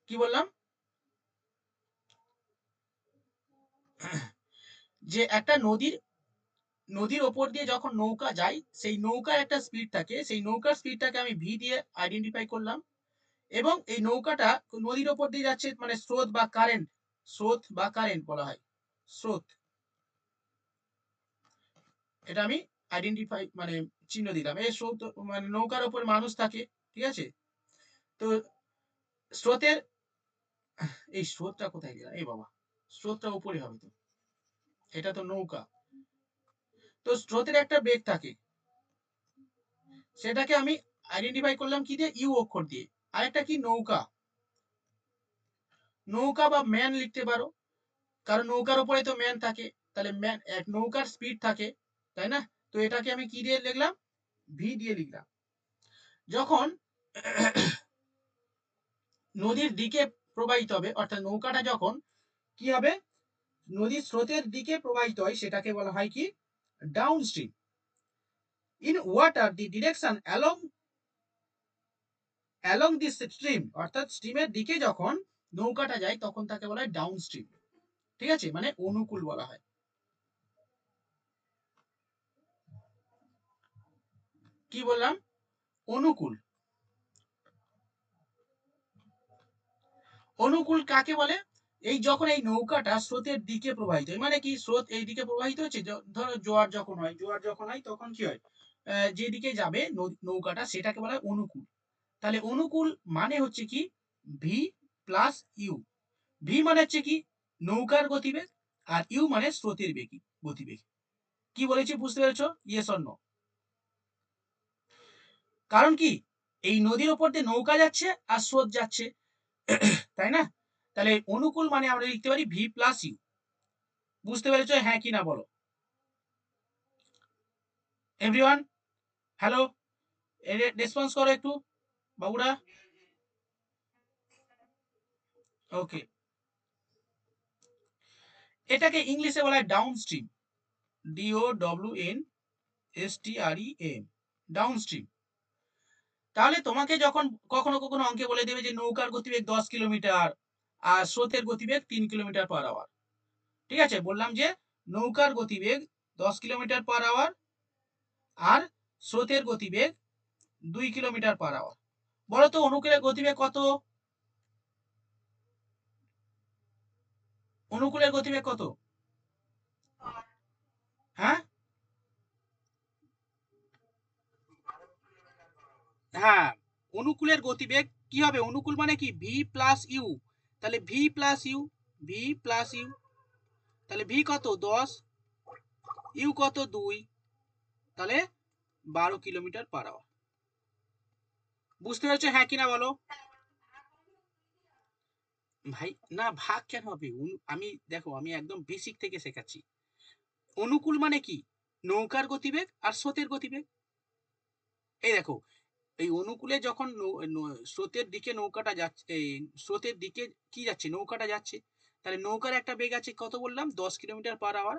কি বললাম, যে একটা নদীর ওপর দিয়ে যখন নৌকা যায়, সেই নৌকার একটা স্পিড থাকে, সেই নৌকার স্পিডটাকে আমি ভি দিয়ে আইডেন্টিফাই করলাম। এবং এই নৌকাটা নদীর ওপর দিয়ে যাচ্ছে, মানে স্রোত বা কারেন্ট বলা হয়, স্রোত। এটা আমি আইডেন্টিফাই মানে চিহ্ন দিলাম। এই স্রোত মানে নৌকার ওপর মানুষ থাকে, ঠিক আছে। তো স্রোতের, এই স্রোতটা কোথায় গেল, এই বাবা, স্রোতটা উপরে হবে তো, এটা তো নৌকা। তো স্রোতের একটা বেগ থাকে, সেটাকে আমি আইডেন্টিফাই করলাম কি দিয়ে, ইউ অক্ষর দিয়ে। আরেকটা কি, নৌকা, নৌকা বা ম্যান লিখতে পারো, কারণ নৌকার উপরে তো ম্যান থাকে, তাহলে ম্যান, এক নৌকার স্পিড থাকে, তাই না। তো এটাকে আমি কি দিয়ে লিখলাম, ভি দিয়ে লিখলাম। যখন নদীর দিকে প্রবাহিত হবে, অর্থাৎ নৌকাটা যখন কি হবে, নদীর স্রোতের দিকে প্রবাহিত হয়, সেটাকে বলা হয় কি, down stream. In water the direction along this stream, অর্থাৎ স্ট্রিমের দিকে যখন নৌকাটা যায় তখন তাকে বলা হয় ডাউন স্ট্রিম, ঠিক আছে, মানে অনুকূল বলা হয়। কি বললাম, অনুকূল। অনুকূল কাকে বলে, এই যখন এই নৌকাটা স্রোতের দিকে প্রবাহিত হয়, মানে কি, স্রোত এই দিকে প্রবাহিত হচ্ছে, ধরো জোয়ার যখন হয় তখন কি হয়, যেদিকে যাবে নৌকাটা, সেটাকে বলা হয় অনুকূল। তাহলে অনুকূল মানে হচ্ছে কি, ভি প্লাস ইউ। ভি মানে হচ্ছে কি, নৌকার গতিবেগ, আর ইউ মানে স্রোতের গতিবেগ। কি বলেছি বুঝতে পেরেছো, ইয়েস অর নো? কারণ কি, এই নদীর ওপর দিয়ে নৌকা যাচ্ছে আর স্রোত যাচ্ছে, তাই না। তাহলে অনুকূল মানে আমরা লিখতে পারি ভি প্লাস ইউ। বুঝতে পেরেছো, হ্যাঁ কি না বলো এভরিওয়ান। হ্যালো, রেসপন্স করো একটু বাবুরা। ওকে, এটাকে ইংলিশে বলা হয় down stream, DOWN STREAM, down stream. তাহলে তোমাকে যখন কখনো কখনো অঙ্কে বলে দেবে যে নৌকার গতিবেগ 10 কিলোমিটার আর স্রোতের গতিবেগ 3 কিলোমিটার পার আওয়ার, ঠিক আছে, বললাম যে নৌকার গতিবেগ 10 কিলোমিটার পার আওয়ার আর স্রোতের গতিবেগ 2 কিলোমিটার পার আওয়ার। বলো তো অনুকূলের গতিবেগ কত, অনুকূলের গতিবেগ কত? হ্যাঁ, হ্যাঁ, অনুকূলের গতিবেগ কি হবে, অনুকূল মানে কি, ভি প্লাস ইউ। তাহলে ভি প্লাস ইউ, তাহলে ভি কত 10, ইউ কত 2, তাহলে 12 কিলোমিটার পার আওয়ার। বুঝতে পেরেছো, হ্যাঁ কিনা বলো ভাই। না, ভাগ কেন হবে, আমি দেখো, আমি একদম বেসিক থেকে শেখাচ্ছি। অনুকূল মানে কি, নৌকার গতিবেগ আর স্রোতের গতিবেগ। এই দেখো, এই অনুকূলে যখন স্রোতের দিকে নৌকাটা যাচ্ছে, এই স্রোতের দিকে কি যাচ্ছে, নৌকাটা যাচ্ছে, তাহলে নৌকার একটা বেগ আছে কত বললাম, 10 কিলোমিটার পার আওয়ার,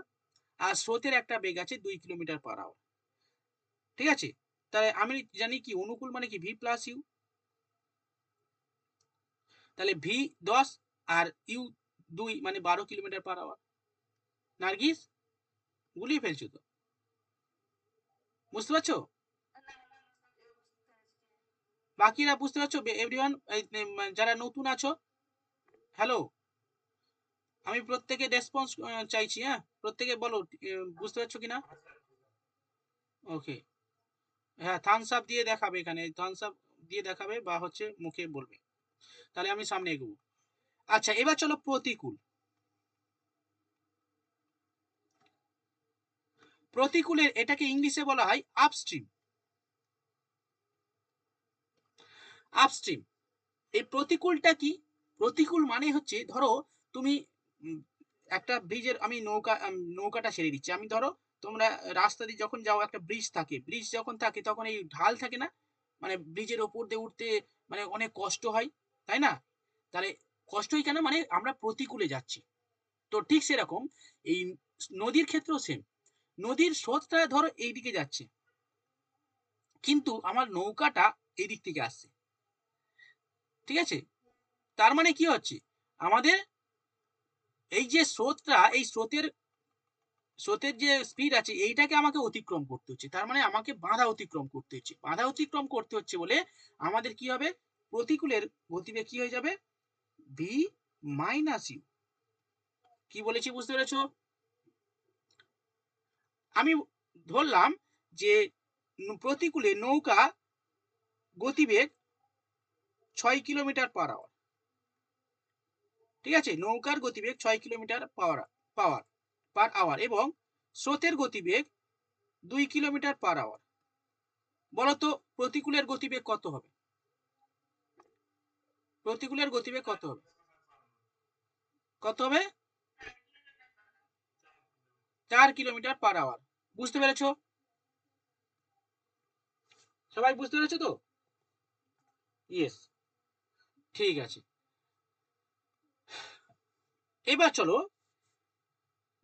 আর স্রোতের একটা বেগ আছে 2 কিলোমিটার পার আওয়ার, ঠিক আছে। তাহলে আমি জানি কি, অনুকূল মানে কি, ভি প্লাস ইউ। তাহলে ভি 10 আর ইউ 2, মানে 12 কিলোমিটার পার আওয়ার। নার্গিস, গুলিয়ে ফেলছো তো, বুঝতে পারছো? বাকিরা বুঝতে পারছো এভরিওয়ান, যারা নতুন আছো, হ্যালো, আমি প্রত্যেকে রেসপন্স চাইছি, হ্যাঁ, প্রত্যেকে বলো বুঝতে পারছো কিনা। ওকে, হ্যাঁ, থামস আপ দিয়ে দেখাবে, এখানে থামস আপ দিয়ে দেখাবে বা হচ্ছে মুখে বলবে, তাহলে আমি সামনে এগোবো। আচ্ছা, এবার চলো প্রতিকূল। প্রতিকূলের এটাকে ইংলিশে বলা হয় আপস্ট্রিম। আপস্ট্রিম, এই প্রতিকূলটা কি, প্রতিকূল মানে হচ্ছে, ধরো তুমি একটা ব্রিজের, আমি নৌকাটা ছেড়ে দিচ্ছি, আমি ধরো, তোমরা রাস্তা দিয়ে যখন যাও, একটা ব্রিজ থাকে, ব্রিজ যখন থাকে তখন এই ঢাল থাকে না, মানে ব্রিজের ওপর দিয়ে উঠতে মানে অনেক কষ্ট হয়, তাই না। তাহলে কষ্টই কেন, মানে আমরা প্রতিকূলে যাচ্ছি। তো ঠিক সেরকম এই নদীর ক্ষেত্রেও সেম, নদীর স্রোতটা ধরো এই দিকে যাচ্ছে, কিন্তু আমার নৌকাটা এই দিক থেকে আসছে, ঠিক আছে। তার মানে কি হচ্ছে, আমাদের এই যে স্রোতটা, এই স্রোতের যে স্পিড আছে এইটাকে আমাকে অতিক্রম করতে হচ্ছে, তার মানে আমাকে বাধা অতিক্রম করতে হচ্ছে। বাধা অতিক্রম করতে হচ্ছে বলে আমাদের কি হবে, প্রতিকূলের গতিবেগ কি হয়ে যাবে, ভি মাইনাস ইউ। কি বলেছি বুঝতে পেরেছো? আমি ধরলাম যে প্রতিকূলে নৌকা গতিবেগ 6 কিলোমিটার পার আওয়ার, ঠিক আছে, নৌকার গতিবেগ 6 কিলোমিটার পার আওয়ার এবং স্রোতের গতিবেগ 2 কিলোমিটার পার আওয়ার। বলতো প্রতিকূলের গতিবেগ কত হবে? প্রতিকূলের গতিবেগ কত হবে? কত হবে? 4 কিলোমিটার পার আওয়ার। বুঝতে পেরেছো? সবাই বুঝতে পেরেছো তো? ইয়েস, ঠিক আছে। এবার চলো,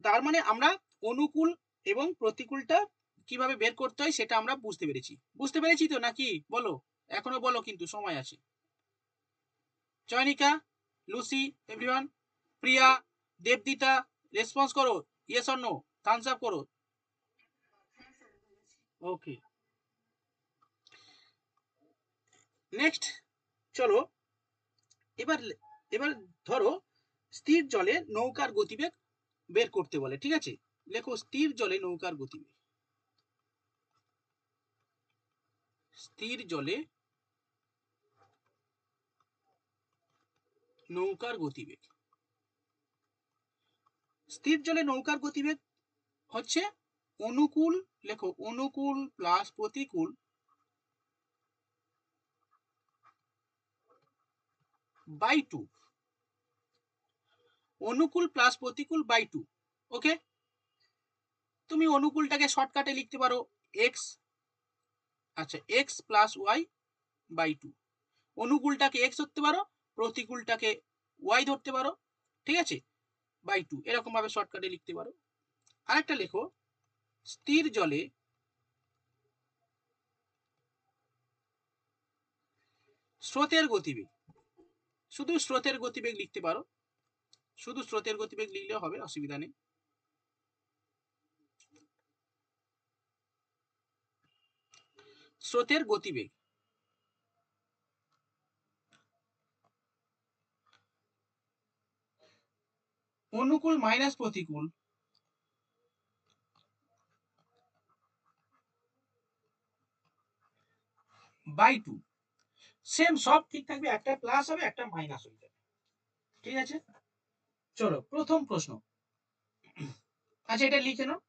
তার মানে আমরা অনুকূল এবং প্রতিকূলটা কিভাবে বের করতে হয় সেটা আমরা বুঝতে পেরেছি। বুঝতে পেরেছি তো নাকি? বলো, এখনো বলো, কিন্তু সময় আছে। Chayanika, Lucy, everyone, Priya, Debdita, response করো, yes or no, thumbs up করো। ওকে, নেক্সট চলো, এবার এবার ধরো স্থির জলে নৌকার গতিবেগ বের করতে বলে, ঠিক আছে? লেখো স্থির জলে নৌকার গতিবেগ। স্থির জলে নৌকার গতিবেগ। স্থির জলে নৌকার গতিবেগ হচ্ছে অনুকূল, লেখো অনুকূল প্লাস প্রতিকূল বাই 2। অনুকূল প্লাস প্রতিকূল বাই 2। ওকে, তুমি অনুকূলটাকে শর্টকাটে লিখতে পারো এক্স, আচ্ছা এক্স প্লাস ওয়াই বাই 2। অনুকূলটাকে এক্স ধরতে পারো, প্রতিকূলটাকে ওয়াই ধরতে পারো, ঠিক আছে, বাই 2, এরকম ভাবে শর্টকাটে লিখতে পারো। আরেকটা লেখো স্থির জলে স্রোতের গতিবেগ। শুধু স্রোতের গতিবেগ লিখতে পারো, শুধু স্রোতের গতিবেগ লিখলেও হবে, অসুবিধা নেই। স্রোতের গতিবেগ অনুকূল মাইনাস প্রতিকূল বাই 2। সেম, সব ঠিক থাকবে, একটা প্লাস হবে একটা মাইনাস হয়ে যাবে, ঠিক আছে? চলো প্রথম প্রশ্ন, আচ্ছা এটা লিখে নাও।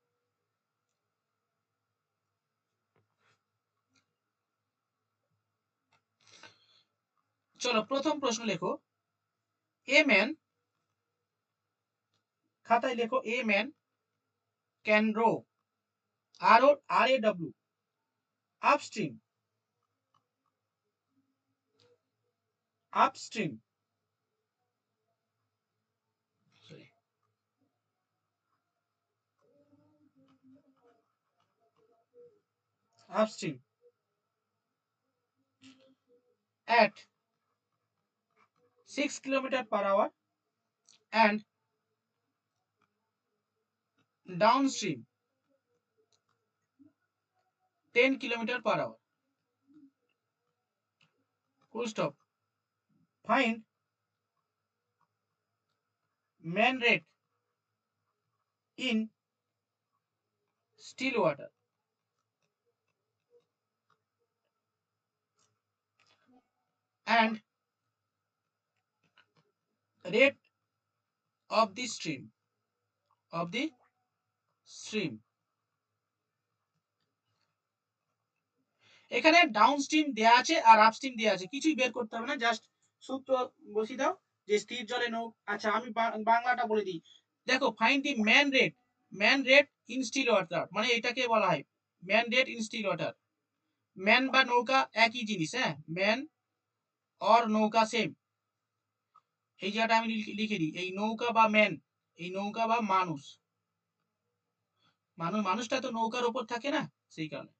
চলো প্রথম প্রশ্ন লেখো, এ ম্যান, খাতায় লেখো এ ম্যান ক্যান রো, আর A W, upstream, upstream, upstream at 6 kilometer per hour and downstream 10 kilometer per hour. Full stop. Find man rate in still water and rate of the stream, of the stream. এখানে downstream দেয়া আছে আর upstream দেয়া আছে, কিছুই বের করতে হবে না, জাস্ট সূত্র বসিয়ে দাও যে স্থির জলে নৌ, আচ্ছা আমি বাংলাটা বলে দিই। দেখো find the man rate in still water, মানে এটাকে বলা হয় man rate in still water. Man বা নৌকা একই জিনিস, হ্যাঁ, ম্যান অর নৌকা সেম। এই জায়গাটা আমি লিখে দিই, এই নৌকা বা ম্যান, এই নৌকা বা মানুষ, মানুষটা তো নৌকার উপর থাকে না, সেই কারণে।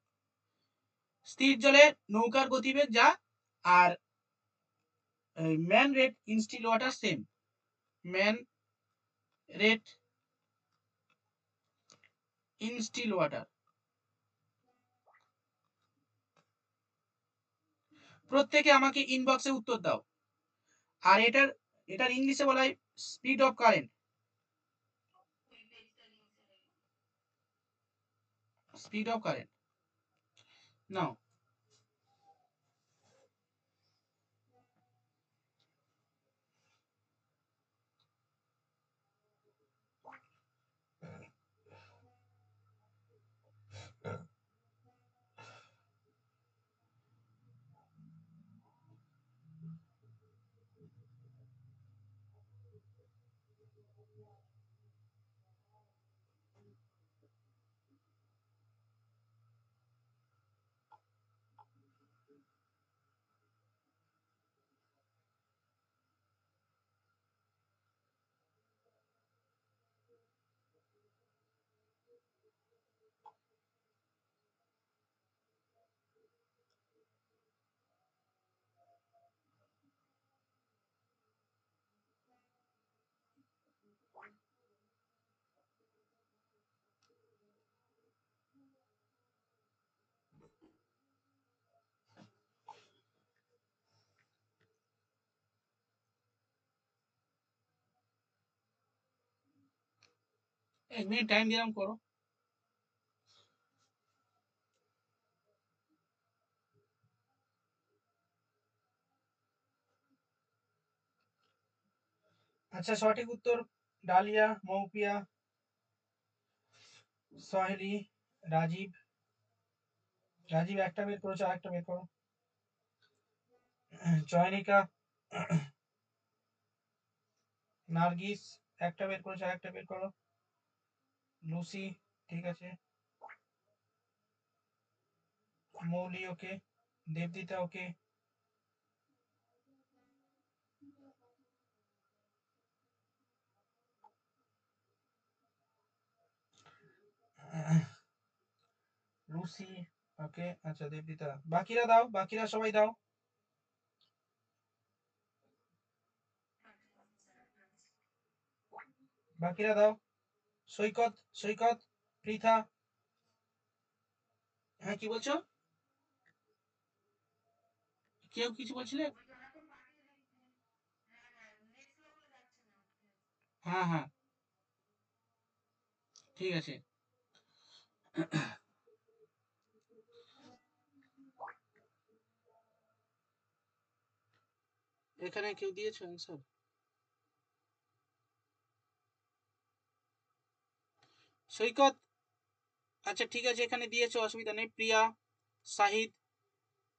স্থির জলে নৌকার গতিবেগ যা আর man rate in still water same, man rate in still water. প্রত্যেকে আমাকে ইনবক্সে উত্তর দাও। আর এটার ইংলিশে বলা হয় speed of current, speed of current. নাও এক মিনিট টাইম দিলাম, করো। আচ্ছা, সঠিক উত্তর ডালিয়া, মৌপিয়া, সহেলি, রাজীব। রাজীব একটা বের করেছো, আরেকটা বের করো। চয়নিকা, নার্গিস একটা বের করেছো, আরেকটা বের করো। লুসি, ঠিক আছে। মৌলি ওকে, দেবদিতা ওকে। লুসি ওকে, আচ্ছা দেবদিতা। বাকিরা দাও, বাকিরা সবাই দাও। বাকিরা দাও। সৈকত, সৈকত, পৃথা। হ্যাঁ, কি বলছো? কেউ কিছু বলছিলে? হ্যাঁ হ্যাঁ, ঠিক আছে। এখানে কেউ দিয়েছো অ্যান্সার? সৈকত, আচ্ছা ঠিক আছে, এখানে দিয়েছো, অসুবিধা নেই। প্রিয়া, শাহিদ,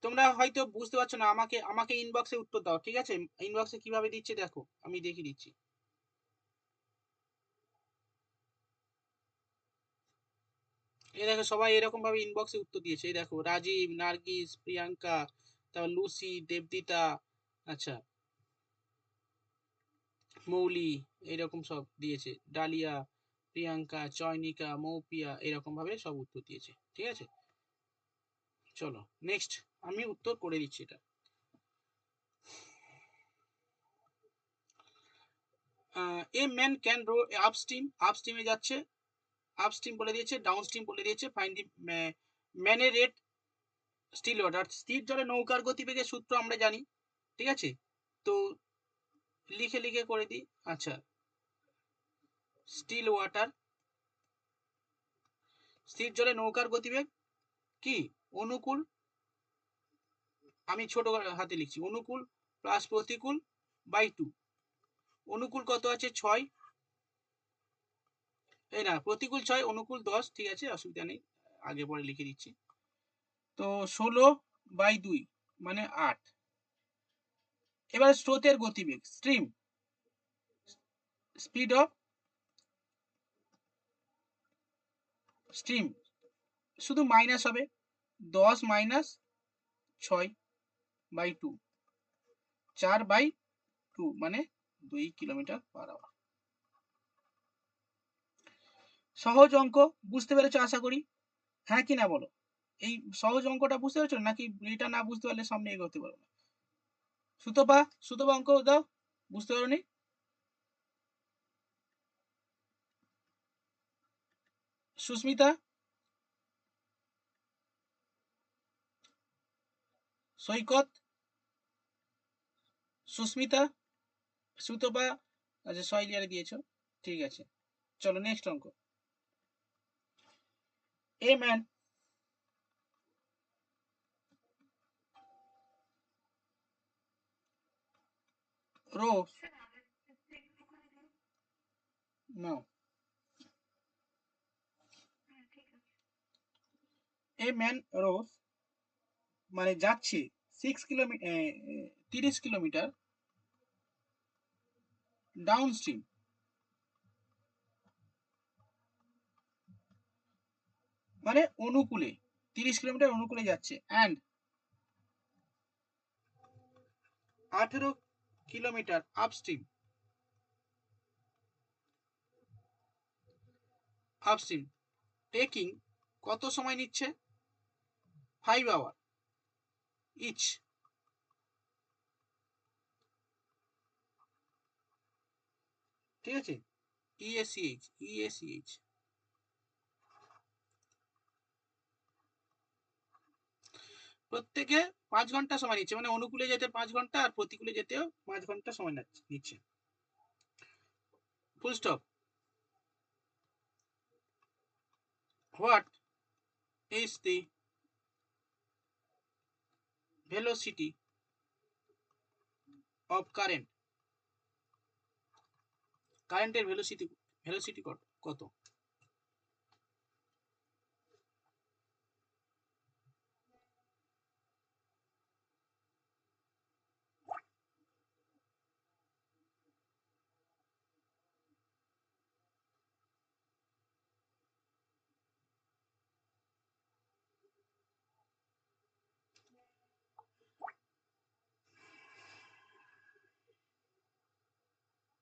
তোমরা হয়তো বুঝতে পারছো না, আমাকে আমাকে ইনবক্সে উত্তর দাও, ঠিক আছে? ইনবক্সে কিভাবে দিচ্ছে দেখো, আমি দেখিয়ে দিচ্ছি। এই দেখো, সবাই এরকম ভাবে ইনবক্সে উত্তর দিয়েছে। এই দেখো, রাজীব, নার্গিস, প্রিয়াঙ্কা, তারপর লুসি, দেবদিতা, আচ্ছা, মৌলি, এরকম সব দিয়েছে। ডালিয়া, প্রিয়াঙ্কা, চয়নিকা, মৌপিয়া, এরকম ভাবে সব উত্তর দিয়েছে, ঠিক আছে? চলো নেক্সট, আমি উত্তর করে দিচ্ছি এটা। A man can row upstream, আপস্ট্রিমে যাচ্ছে, আপস্ট্রিম বলে দিয়েছে, ডাউনস্ট্রিম বলে দিয়েছে। ফাইন্ড দি ম্যানের রেট স্টিল ওয়াটার, স্থির জলে নৌকার গতিবেগের সূত্র আমরা জানি, ঠিক আছে? তো লিখে লিখে করে দিই। আচ্ছা, স্টিল ওয়াটার, স্থির জলে নৌকার গতিবেগ কি? অনুকূল, আমি ছোট হাতে লিখছি, অনুকূল প্লাস প্রতিকূল বাই 2। অনুকূল কত আছে? 6। এই না, প্রতিকূল 6, অনুকূল 10, ঠিক আছে, অসুবিধা নেই, আগে পরে লিখে দিচ্ছি। তো 16/2 মানে 8। এবার স্রোতের গতিবেগ, স্ট্রিম, স্পিড অফ স্ট্রিম, শুধু মাইনাস হবে, 10 মাইনাস 6/2, 4/2 মানে 2 কিলোমিটার/আওয়ার। সহজ অঙ্ক, বুঝতে পেরেছো আশা করি? হ্যাঁ কি না বলো? এই সহজ অঙ্কটা বুঝতে পেরেছো নাকি? এটা না বুঝতে পারলে সামনে এগোতে পারো না? সুতপা, সুতপা অঙ্ক দাও, বুঝতে পারোনি? সুস্মিতা, সৈকত, সুস্মিতা, সুতপা, আচ্ছা সয়লিয়ারে দিয়েছো, ঠিক আছে। চলো নেক্সট অঙ্ক। A man row, no, a man rows মানে যাচ্ছে 6 কিলোমিটার, 30 কিলোমিটার ডাউন স্ট্রিম, মানে অনুকূলে, 30 কিলোমিটার অনুকূলে যাচ্ছে, and 18 kilometre upstream, upstream taking কত সময় নিচ্ছে? 5 আওয়ার ইচ। ঠিক আছে, ইএসিএইচ, ইএসিএইচ। প্রত্যেকে 5 ঘন্টা সময় নিচ্ছে, মানে অনুকূলে যেতে 5 ঘন্টা আর প্রতিকূলে যেতেও 5 ঘন্টা সময় নিচ্ছে। ফুল stop. What is the velocity of current? কারেন্টের ভেলোসিটি, ভেলোসিটি কত?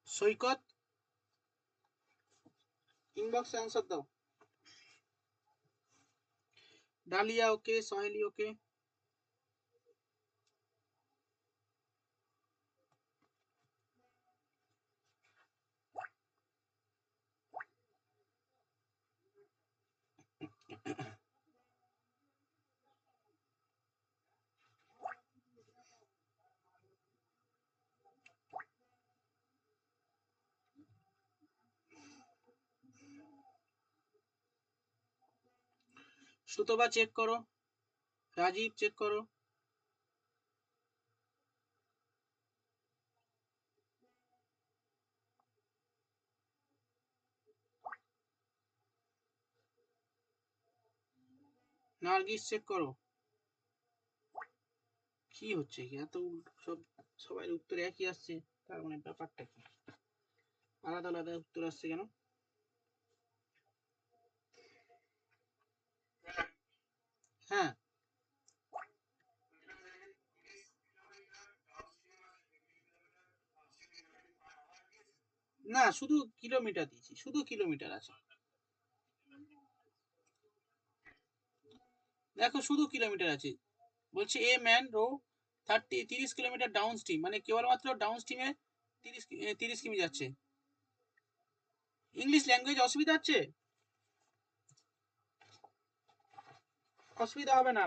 সৈকত, ইনবক্সে অ্যান্সার দাও। ডালিয়া ওকে, সহেলি ওকে। সুতবা চেক করো, রাজীব চেক করো। নার্গিস চেক করো। কি হচ্ছে কি এত সব, সবাই উত্তর একই আসছে, তার মানে ব্যাপারটা কি? আলাদা আলাদা উত্তর আসছে কেন? হ্যাঁ, না শুধু কিলোমিটার দিয়েছি, শুধু কিলোমিটার আছে। দেখো শুধু কিলোমিটার আছে, বলছি A man row 30 kilometre downstream, মানে কেবলমাত্র ডাউন স্ট্রিমে 30 কিমি যাচ্ছে। ইংলিশ ল্যাঙ্গুয়েজ অসুবিধা হচ্ছে? অসুবিধা হবে না,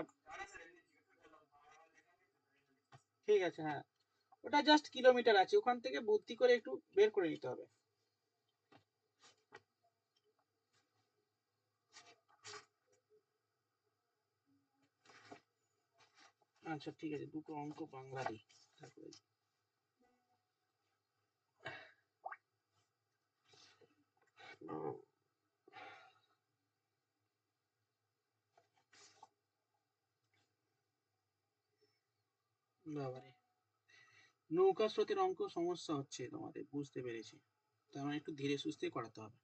ঠিক আছে, হ্যাঁ। ওটা জাস্ট কিলোমিটার আছে, ওখান থেকে বুদ্ধি করে একটু বের করে নিতে হবে। আচ্ছা ঠিক আছে, দুটো অঙ্ক বাংলা দিই তারপরে। বাবারে, নৌকা স্রোতের অঙ্ক সমস্যা হচ্ছে তোমাদের, বুঝতে পেরেছি। তার মানে একটু ধীরে সুস্থে করাতে হবে।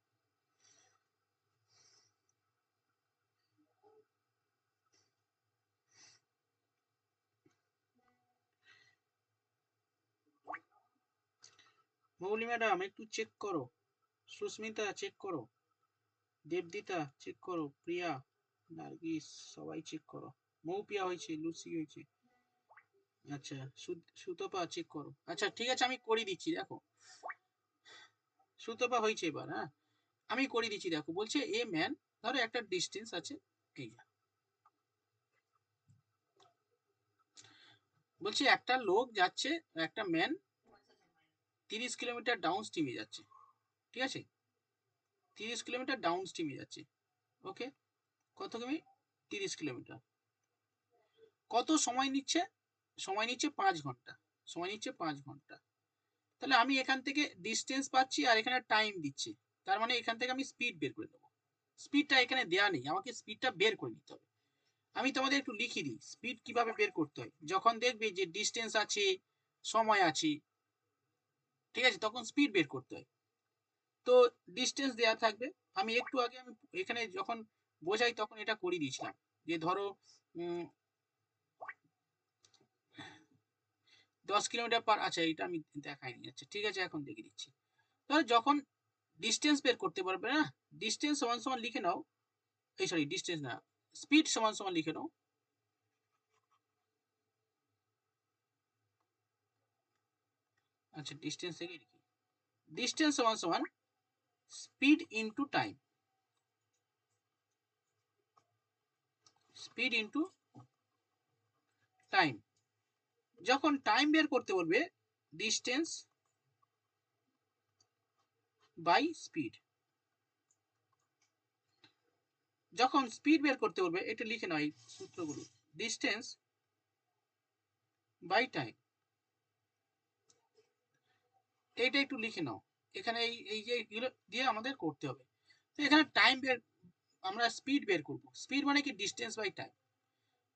মৌলি ম্যাডাম একটু চেক করো, সুস্মিতা চেক করো, দেবদিতা চেক করো, প্রিয়া, নার্গিস সবাই চেক করো। মৌপিয়া হয়েছে, লুসি হয়েছে। আচ্ছা, সুতপা চেক করো। আচ্ছা ঠিক আছে, আমি করে দিচ্ছি, দেখো সুতপা হয়েছে এবার। হ্যাঁ, আমি করে দিচ্ছি, দেখো বলছে এ ম্যান, ধরো একটা ডিস্টেন্স আছে, এই যে বলছে একটা লোক যাচ্ছে, একটা ম্যান 30 কিলোমিটার ডাউন স্ট্রিমে যাচ্ছে, ঠিক আছে, 30 কিলোমিটার ডাউন স্ট্রিমে যাচ্ছে। ওকে, কত কিমি? 30 কিলোমিটার। কত সময় নিচ্ছে? সময় নিচ্ছে 5 ঘন্টা। সময় নিচ্ছে 5 ঘন্টা। তাহলে আমি এখান থেকে ডিস্টেন্স পাচ্ছি আর এখানে টাইম দিচ্ছে, তার মানে এখান থেকে আমি স্পিড বের করে নেবো। স্পিডটা এখানে দেয়া নেই, আমাকে স্পিডটা বের করে নিতে হবে। আমি তোমাদের একটু লিখে দিই স্পিড কিভাবে বের করতে হয়। যখন দেখবে যে ডিস্টেন্স আছে, সময় আছে, ঠিক আছে, তখন স্পিড বের করতে হয়। তো ডিস্টেন্স দেয়া থাকবে। আমি একটু আগে আমি এখানে যখন বোঝাই তখন এটা করে দিয়েছিলাম, যে ধরো 10 কিলোমিটার পার, আচ্ছা এটা আমি দেখাইনি, আচ্ছা ঠিক আছে এখন দেখে দিচ্ছি। ধরো যখন ডিস্টেন্স বের করতে পারবে না, ডিস্টেন্স সমান সমান লিখে নাও, এই সরি ডিস্টেন্স না, স্পিড সমান সমান লিখে নাও, আচ্ছা ডিস্টেন্স থেকে লিখি, ডিস্টেন্স সমান সমান speed into time, speed into time. যখন টাইম বের করতে বলবে, ডিস্টেন্স বাই স্পিড। যখন স্পিড বের করতে বলবে, এটা লিখে নাও এই সূত্রগুলো, ডিস্টেন্স বাই টাইম, এইটা একটু লিখে নাও। এখানে এই এই যে এগুলো দিয়ে আমাদের করতে হবে। তো এখানে টাইম বের, আমরা স্পিড বের করব, স্পিড মানে কি ডিস্টেন্স বাই টাইম।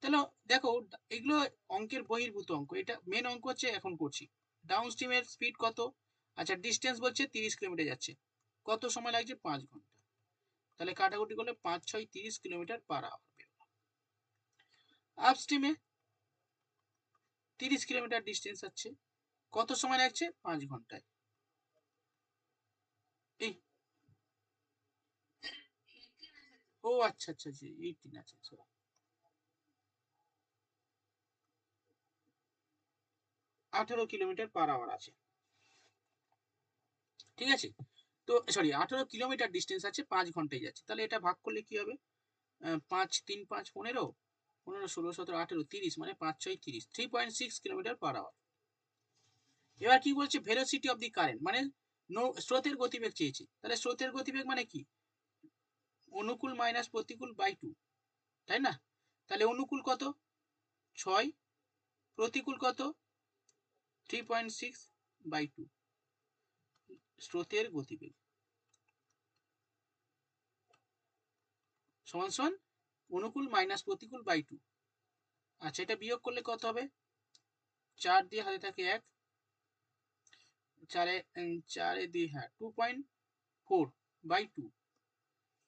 তাহলে দেখো এগুলো অঙ্কের বহির্ভূত অঙ্ক, এটা মেন অঙ্ক হচ্ছে এখন করছি। ডাউন স্ট্রিমের স্পিড কত? আচ্ছা ডিস্টেন্স বলছে 30 কিলোমিটার যাচ্ছে, কত সময় লাগছে? 5 ঘন্টা। তাহলে কাটাকুটি করলে 5 6 30 কিলোমিটার পার আওয়ার। আপ স্ট্রিমে 30 কিলোমিটার ডিস্টেন্স আছে, কত সময় লাগছে? 5 ঘন্টায়। এই ও আচ্ছা আচ্ছা আচ্ছা, 18 আছে, 18 কিলোমিটার পার আওয়ার আছে, ঠিক আছে। তো সরি 18 কিলোমিটার ডিস্টেন্স আছে, 5 ঘন্টায় যাচ্ছে, তাহলে এটা ভাগ করলে কি হবে? 5 3 5 15, 15 16 17 18 30, মানে 5 6 30, 3.6 কিলোমিটার পার আওয়ার। এবার কি বলছে? ভেলোসিটি অফ দি কারেন্ট, মানে স্রোতের গতিবেগ চেয়েছি। তাহলে স্রোতের গতিবেগ মানে কি? অনুকূল মাইনাস প্রতিকূল বাই 2, তাই না? তাহলে অনুকূল কত? 6, প্রতিকূল কত? 3.6/2, স্রোতের গতিবেগ সমান সমান অনুকূল মাইনাস প্রতিকূল বাই 2। আচ্ছা এটা বিয়োগ করলে কত হবে? 4 দিয়ে হাতে থাকে 1, 4 4 2, হ্যাঁ 2.4/2,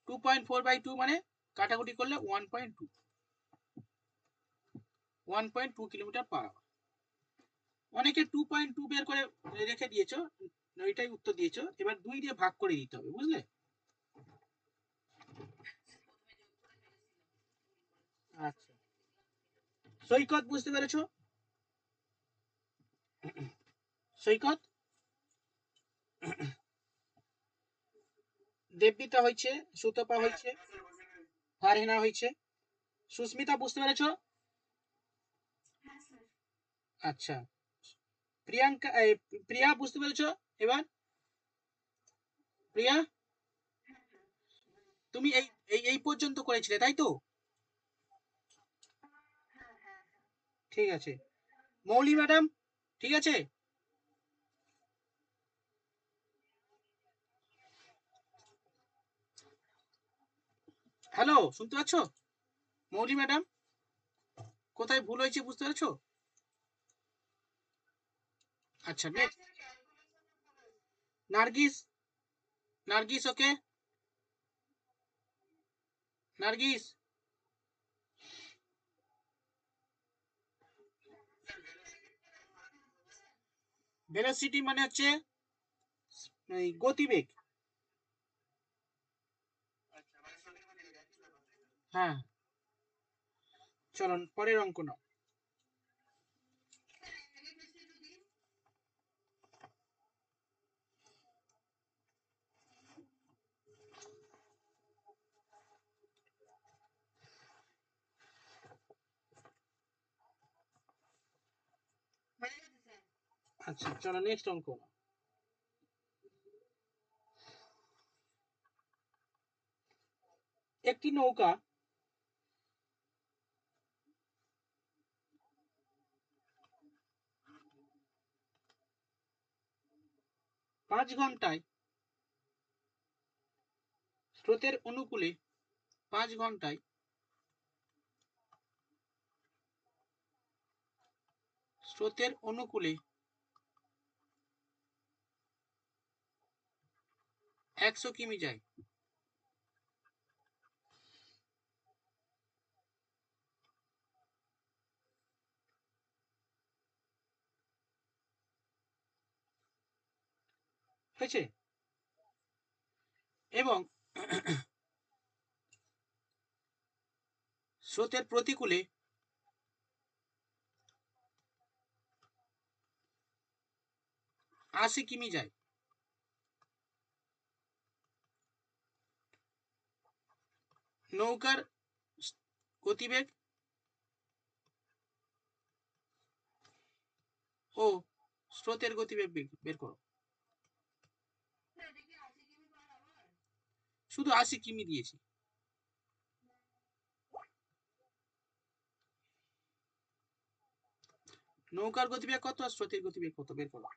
2.4/2 মানে কাটাকুটি করলে 1.2, 1.2 কিলোমিটার পার আওয়ার। অনেকে 2.2 বের করে রেখে দিয়েছো, ওইটাই উত্তর দিয়েছো। এবার 2 দিয়ে ভাগ করে দিতে হবে, বুঝলে? আচ্ছা, সৈকত বুঝতে পেরেছো? সৈকত, দেববিতা হয়েছে, সুতপা হয়েছে, ফারহিনা হয়েছে, সুস্মিতা বুঝতে পেরেছো? আচ্ছা, প্রিয়াঙ্কা প্রিয়া বুঝতে পেরেছো? এবার প্রিয়া, তুমি এই এই এই পর্যন্ত করেছিলে তাই তো? ঠিক আছে, মৌলি ম্যাডাম, ঠিক আছে। হ্যালো, শুনতে পাচ্ছ? মৌলি ম্যাডাম, কোথায় ভুল হয়েছে বুঝতে পেরেছো? আচ্ছা নেক্সট, নার্গিস, নার্গিস ওকে, নার্গিস, ভেলোসিটি মানে হচ্ছে এই গতিবেগ। হ্যাঁ, চলুন পরের অঙ্ক নাও। আচ্ছা চলো নেক্সট অঙ্ক। একটি নৌকা 5 ঘন্টায় স্রোতের অনুকূলে 5 ঘন্টায় স্রোতের অনুকূলে 100 কিমি যায়। হয়েছে? এবং স্রোতের প্রতিকূলে 80 কিমি যায়। নৌকার গতিবেগ ও স্রোতের গতিবেগ বের করো। শুধু 80 কিমি দিয়েছি। নৌকার গতিবেগ কত আর স্রোতের গতিবেগ কত বের করো।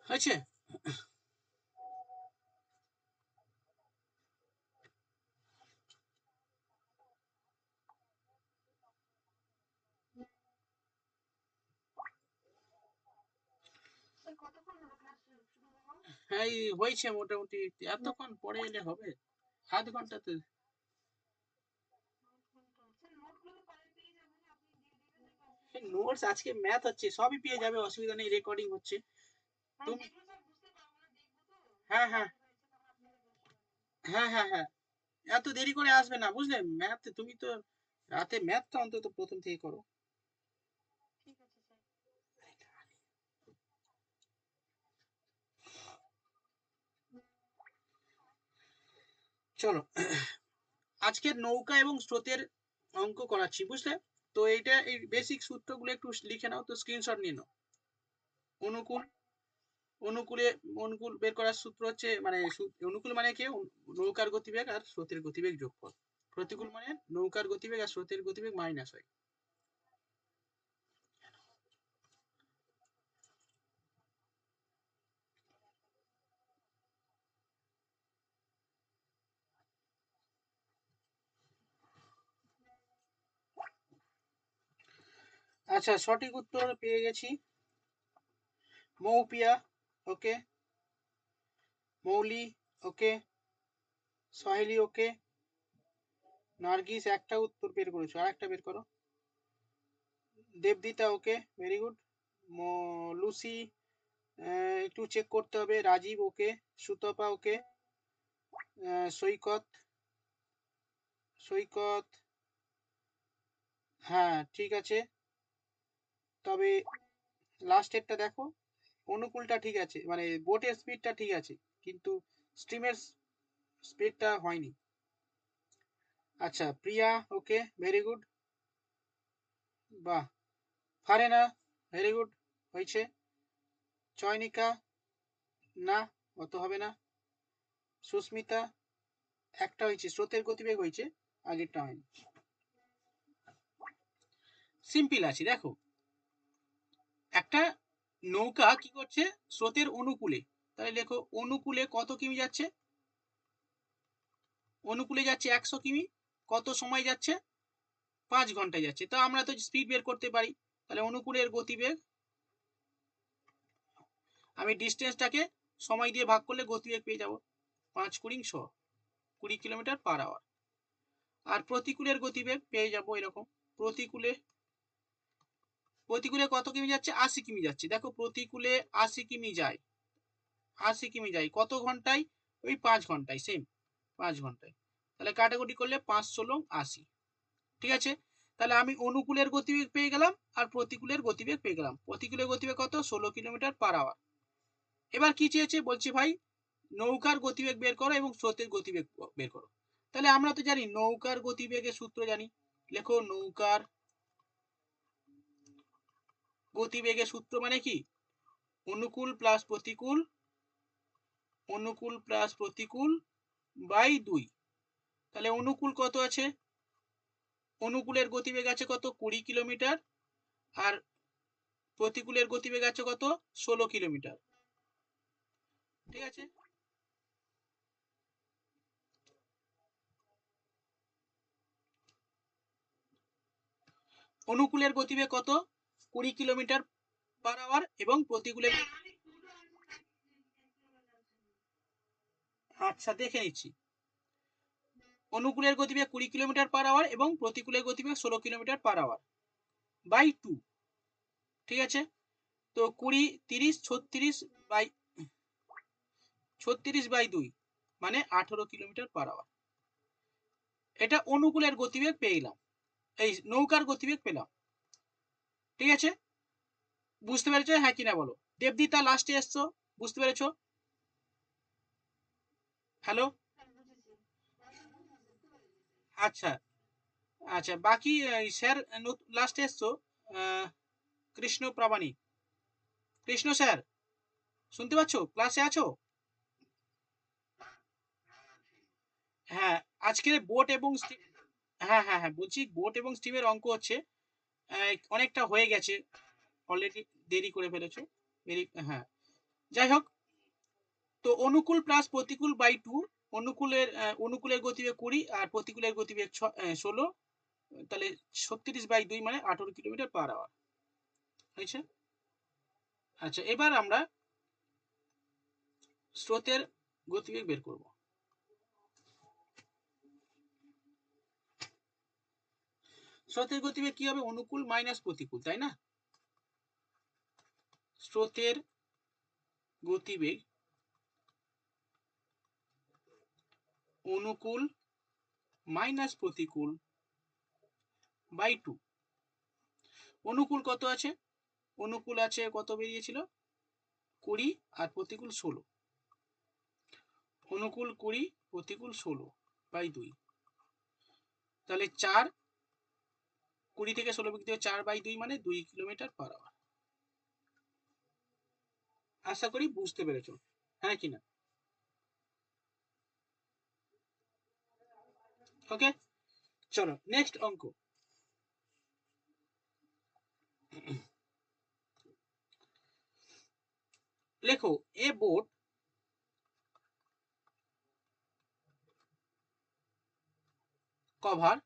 হয়েছে? হ্যাঁ হয়েছে মোটামুটি। এতক্ষণ পরে এলে হবে? আধ ঘন্টাতে। নোটস আজকে ম্যাথ হচ্ছে, সবই পেয়ে যাবে, অসুবিধা নেই, রেকর্ডিং হচ্ছে। তুমি হ্যাঁ হ্যাঁ হ্যাঁ হ্যাঁ হ্যাঁ এত দেরি করে আসবে না, বুঝলে? ম্যাথ তুমি তো রাতে ম্যাথটা অন্তত প্রথম থেকে করো। চলো আজকের নৌকা এবং স্রোতের অঙ্ক করাচ্ছি, বুঝলে? তো এইটা এই বেসিক সূত্রগুলো একটু লিখে নাও, তো স্ক্রিনশট নিয়ে নাও। অনুকূল অনুকূলে অনুকূল বের করার সূত্র হচ্ছে মানে অনুকূল মানে কি? নৌকার গতিবেগ আর স্রোতের গতিবেগ যোগফল। প্রতিকূল মানে নৌকার গতিবেগ আর স্রোতের গতিবেগ মাইনাস হয়। আচ্ছা সঠিক উত্তর পেয়ে গেছি। মৌপিয়া ওকে, মৌলি ওকে, সহেলি ওকে, নার্গিস একটা উত্তর বের করেছো, আর একটা বের করো। দেবদিতা ওকে, ভেরি গুড। লুসি একটু চেক করতে হবে। রাজীব ওকে, সুতপা ওকে, সৈকত সৈকত হ্যাঁ ঠিক আছে। তবে লাস্টেরটা দেখো, অনুকূলটা ঠিক আছে, মানে বোটের স্পিডটা ঠিক আছে, কিন্তু স্ট্রিমের স্পিডটা হয়নি। আচ্ছা প্রিয়া ওকে, ভেরি গুড, বাহ। ফারেনা ভেরি গুড, হয়েছে। চয়নিকা না, অত হবে না। সুস্মিতা একটা হয়েছে, স্রোতের গতিবেগ হয়েছে, আগেরটা হয়নি। সিম্পল আছে, দেখো একটা নৌকা কি করছে স্রোতের অনুকূলে, তাহলে লেখো অনুকূলে কত কিমি যাচ্ছে? অনুকূলে যাচ্ছে 100 কিমি। কত সময় যাচ্ছে? 5 ঘন্টায় যাচ্ছে। তো আমরা তো স্পিড বের করতে পারি, তাহলে অনুকূলের গতিবেগ আমি ডিস্টেন্সটাকে সময় দিয়ে ভাগ করলে গতিবেগ পেয়ে যাব, 5 × 100, 20 কিলোমিটার পার আওয়ার। আর প্রতিকূলের গতিবেগ পেয়ে যাব এরকম প্রতিকূলে প্রতিকূলে কত কিমি যাচ্ছে? 80 কিমি যাচ্ছে। দেখো প্রতিকূলে 80 কিমি যায়, 80 কিমি যায় কত ঘন্টায়? ওই 5 ঘন্টায়, সেম 5 ঘন্টায়। তাহলে কাটাকুটি করলে 5 ষোলো 80। ঠিক আছে, তাহলে আমি অনুকূলের গতিবেগ পেয়ে গেলাম আর প্রতিকূলের গতিবেগ পেয়ে গেলাম। প্রতিকূলের গতিবেগ কত? 16 কিলোমিটার পার আওয়ার। এবার কি চেয়েছে? বলছি ভাই নৌকার গতিবেগ বের করো এবং স্রোতের গতিবেগ বের করো। তাহলে আমরা তো জানি নৌকার গতিবেগের সূত্র জানি। লেখো নৌকার গতিবেগের সূত্র মানে কি? অনুকূল প্লাস প্রতিকূল, অনুকূল প্লাস প্রতিকূল বাই 2। তাহলে অনুকূল কত আছে? অনুকূলের গতিবেগ আছে কত? 20 কিলোমিটার। আর প্রতিকূলের গতিবেগ আছে কত? 16 কিলোমিটার। ঠিক আছে, অনুকূলের গতিবেগ কত? 20 কিলোমিটার পার আওয়ার এবং প্রতিকূলের, আচ্ছা দেখে নিচ্ছি। অনুকূলের গতিবেগ 20 কিলোমিটার পার আওয়ার এবং প্রতিকূলের গতিবেগ 16 কিলোমিটার পার আওয়ার বাই 2। ঠিক আছে, তো 20 30 36 বাই 2 মানে 18 কিলোমিটার পার আওয়ার। এটা অনুকূলের গতিবেগ পেয়ে গেলাম, এই নৌকার গতিবেগ পেলাম। ঠিক আছে, বুঝতে পেরেছো হ্যাঁ কিনা বলো? দেবদীতা লাস্টে এসছো, বুঝতে পেরেছো? হ্যালো, আচ্ছা আচ্ছা, বাকি স্যার লাস্টে এসছো কৃষ্ণ প্রামাণিক। কৃষ্ণ স্যার শুনতে পাচ্ছ? ক্লাসে আছো? হ্যাঁ, আজকের বোট এবং হ্যাঁ হ্যাঁ হ্যাঁ বলছি বোট এবং স্টিমের অঙ্ক হচ্ছে, অনেকটা হয়ে গেছে অলরেডি, দেরি করে ফেলেছো। হ্যাঁ, যাই হোক, তো অনুকূল প্লাস প্রতিকূল বাই 2। অনুকূলের অনুকূলের গতিবেগ 20 আর প্রতিকূলের গতিবেগ 16। তাহলে 36 বাই 2 মানে 18 কিলোমিটার পার আওয়ার হয়েছে। আচ্ছা, এবার আমরা স্রোতের গতিবেগ বের করব। স্রোতের গতিবেগ কি হবে? অনুকূল মাইনাস প্রতিকূল, তাই না? স্রোতের গতিবেগ অনুকূল মাইনাস প্রতিকূল বাই 2। অনুকূল কত আছে? অনুকূল আছে কত বেরিয়েছিল? 20 আর প্রতিকূল 16। অনুকূল 20 প্রতিকূল 16 বাই 2। তাহলে 4, 20 থেকে 16 বিয়োগ 4 বাই 2 মানে 2 কিলোমিটার পার আওয়ার। আশা করি বুঝতে পেরেছো হ্যাঁ কিনা? ওকে, চলো নেক্সট অঙ্ক। লেখো a boat cover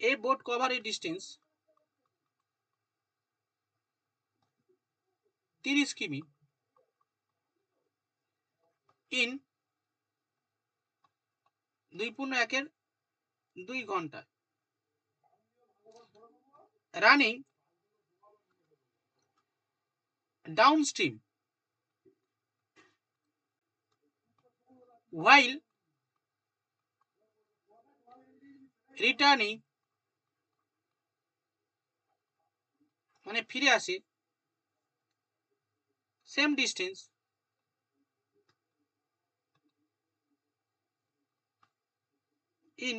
a boat cover a distance 30 কিমি in 2.1 ঘন্টা রানিং ডাউনস্ট্রিম while returning মানে ফিরে আসে সেম ডিস্টেন্স ইন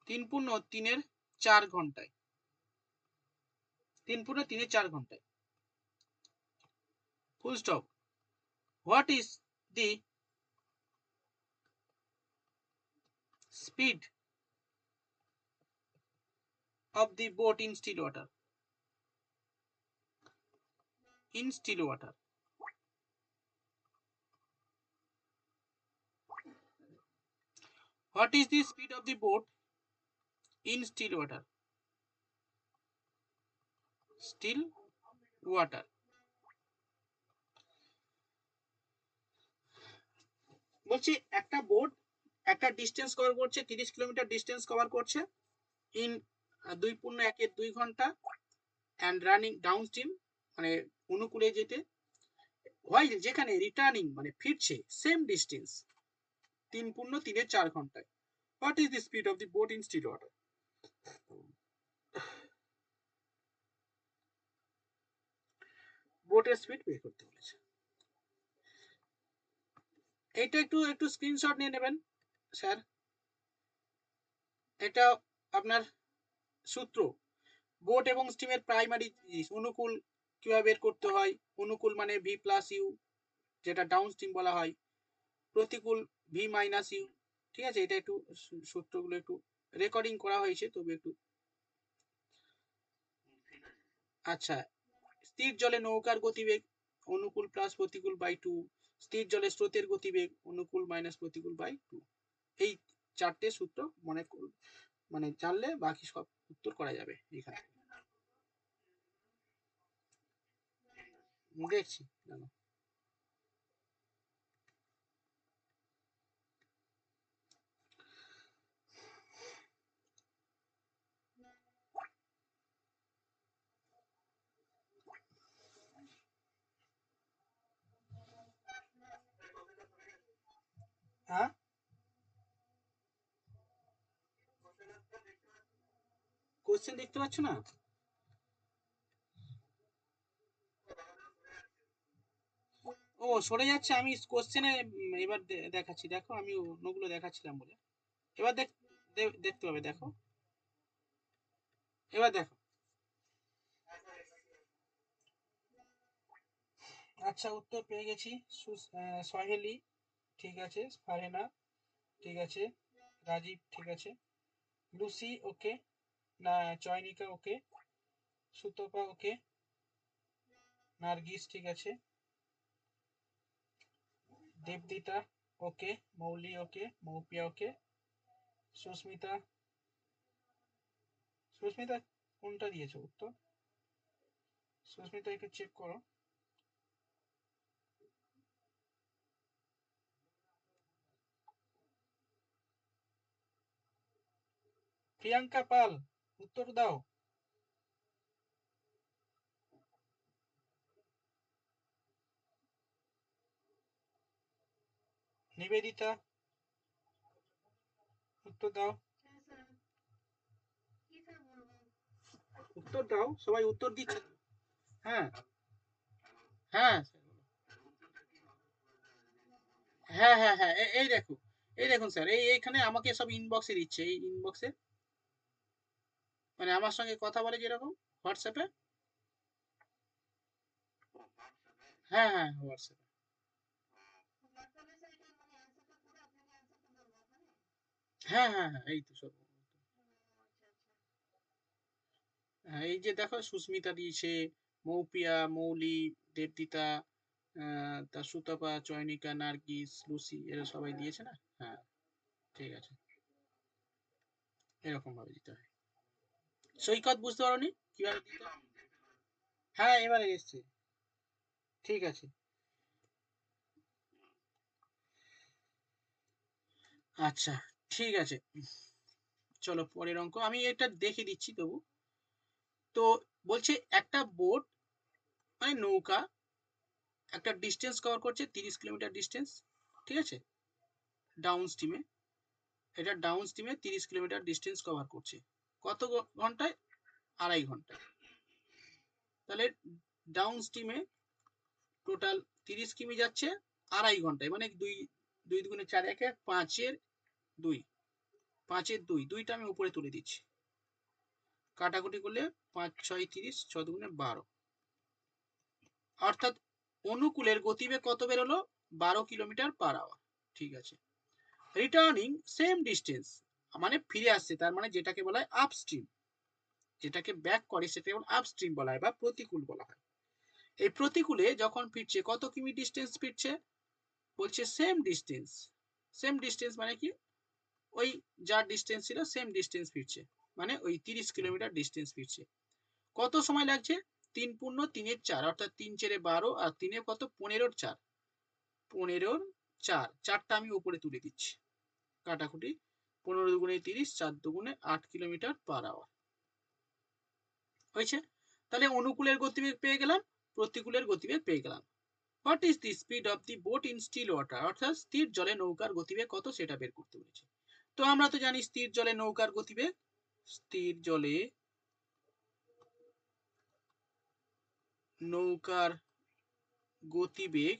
3.3 ঘন্টায়। 3.3 ঘন্টায় full stop. What is the speed of the boat in still water? In still water what is the speed of the boat in still water? Still water বলছি একটা boat একটা distance cover করছে, 30 kilometre distance cover করছে in 2.1 ঘন্টা, and running down stream মানে অনুকূলে যেতে, while যেখানে রিটার্নিং মানে ফিরছে সেম ডিস্টেন্স 3.4 ঘন্টায়। What is the speed of the boat in still water? বোটের স্পিড বের করতে বলেছে। এটা একটু একটু স্ক্রিনশট নিয়ে নেবেন স্যার। এটা আপনার সূত্র, বোট এবং স্টিমের প্রাইমারি জিনিস। অনুকূল কিভাবে বের করতে হয়, অনুকূল মানে ভি প্লাস ইউ, যেটা ডাউন স্ট্রিম বলা হয়, প্রতিকূল ভি মাইনাস ইউ। ঠিক আছে, এটা একটু সূত্রগুলো একটু রেকর্ডিং করা হয়েছে, তবে একটু। আচ্ছা, স্থির জলে নৌকার গতিবেগ অনুকূল প্লাস প্রতিকূল বাই 2, স্থির জলে স্রোতের গতিবেগ অনুকূল মাইনাস প্রতিকূল বাই 2। এই চারটে সূত্র মনে মানে জানলে বাকি সব উত্তর করা যাবে এখানে। দেখছি জানো। হ্যাঁ, কোশ্চেন দেখতে পাচ্ছ না? ও সরে যাচ্ছে, আমি কোশ্চেনে এবার দেখাচ্ছি, দেখো আমি অন্যগুলো দেখাচ্ছিলাম বলে। এবার দেখতে পাবে, দেখো এবার দেখো। আচ্ছা, উত্তর পেয়ে গেছি। সহেলি ঠিক আছে, ফারহেনা ঠিক আছে, রাজীব ঠিক আছে, লুসি ওকে, না চয়নিকা ওকে, সুতপা ওকে, নার্গিস ঠিক আছে, দেবদিতা ওকে, মৌলি ওকে, মৌপিয়া ওকে, সুস্মিতা। সুস্মিতা কোনটা দিয়েছো উত্তর? সুস্মিতা একটু চেক করো। প্রিয়াঙ্কা পাল, উত্তর দাও। নিবেদিতা, উত্তর দাও। উত্তর দাও, সবাই উত্তর দিচ্ছে। হ্যাঁ হ্যাঁ হ্যাঁ হ্যাঁ হ্যাঁ, এই দেখো, এই দেখুন স্যার, এইখানে আমাকে সব ইনবক্সে দিচ্ছে, এই ইনবক্সে মানে আমার সঙ্গে কথা বলে যেরকম হোয়াটসঅ্যাপে। হ্যাঁ হ্যাঁ হোয়াটসঅ্যাপে। হ্যাঁ হ্যাঁ হ্যাঁ, এই তো সব। হ্যাঁ, এই যে দেখো সুস্মিতা দিয়েছে, মৌপিয়া, মৌলি, দেবদিতা, তার সুতপা, চয়নিকা, নার্গিস, লুসি, এরা সবাই দিয়েছে না? হ্যাঁ, ঠিক আছে, এরকম ভাবে দিতে হয়। সৈকত বুঝতে পারোনি কিভাবে দিতে? হ্যাঁ, এবারে এসছে, ঠিক আছে। আচ্ছা, ঠিক আছে, চলো পরের অঙ্ক আমি এটা দেখে দিচ্ছি তবু। তো বলছে একটা বোট মানে নৌকা একটা ডিস্টেন্স কভার করছে 30 কিলোমিটার ডিস্টেন্স, ঠিক আছে, ডাউন স্ট্রিমে। এটা ডাউন স্ট্রিমে 30 কিলোমিটার ডিস্টেন্স কভার করছে কত ঘন্টায়? 2.5 ঘন্টায়। তাহলে ডাউন স্ট্রিমে টোটাল 30 কিমি যাচ্ছে 2.5 ঘন্টায়, মানে দুই, দুই দুগুণে 4, একে 5-এর 2, 5-এর 2, দুইটা আমি উপরে তুলে দিচ্ছি, কাটাকুটি করলে 5 6 30, 6 দুগুণে 12, অর্থাৎ অনুকূলের গতিবেগ কত বেরোলো? 12 কিলোমিটার/আওয়ার। ঠিক আছে, রিটার্নিং সেম ডিস্টেন্স মানে ফিরে আসছে, তার মানে যেটাকে বলা হয় আপস্ট্রিম, যেটাকে ব্যাক করে সেটাকে আপস্ট্রিম বলা হয় বা প্রতিকূল বলা হয়। এই প্রতিকূলে যখন ফিরছে কত কিমি ডিস্টেন্স ফিরছে? বলছে সেম ডিস্টেন্স। সেম ডিস্টেন্স মানে কি? ওই যা ডিস্টেন্স ছিল সেম ডিস্টেন্স ফিরছে, মানে ওই 30 কিলোমিটার ডিস্টেন্স ফিরছে। কত সময় লাগছে? 3.3/4, অর্থাৎ 3 4 12 আর 3 কত? 15/4, 15/4 4, 4টা আমি উপরে তুলে দিচ্ছি, কাটাকুটি 15 দুগুণে 30, 4 দুগুণে 8 কিলোমিটার পার আওয়ার হয়েছে। তাহলে অনুকূলের গতিবেগ পেয়ে গেলাম, প্রতিকূলের গতিবেগ পেয়ে গেলাম। What is the speed of the boat in still water, অর্থাৎ স্থির জলে নৌকার গতিবেগ কত সেটা বের করতে বলেছে। তো আমরা তো জানি স্থির জলে নৌকার গতিবেগ, স্থির জলে নৌকার গতিবেগ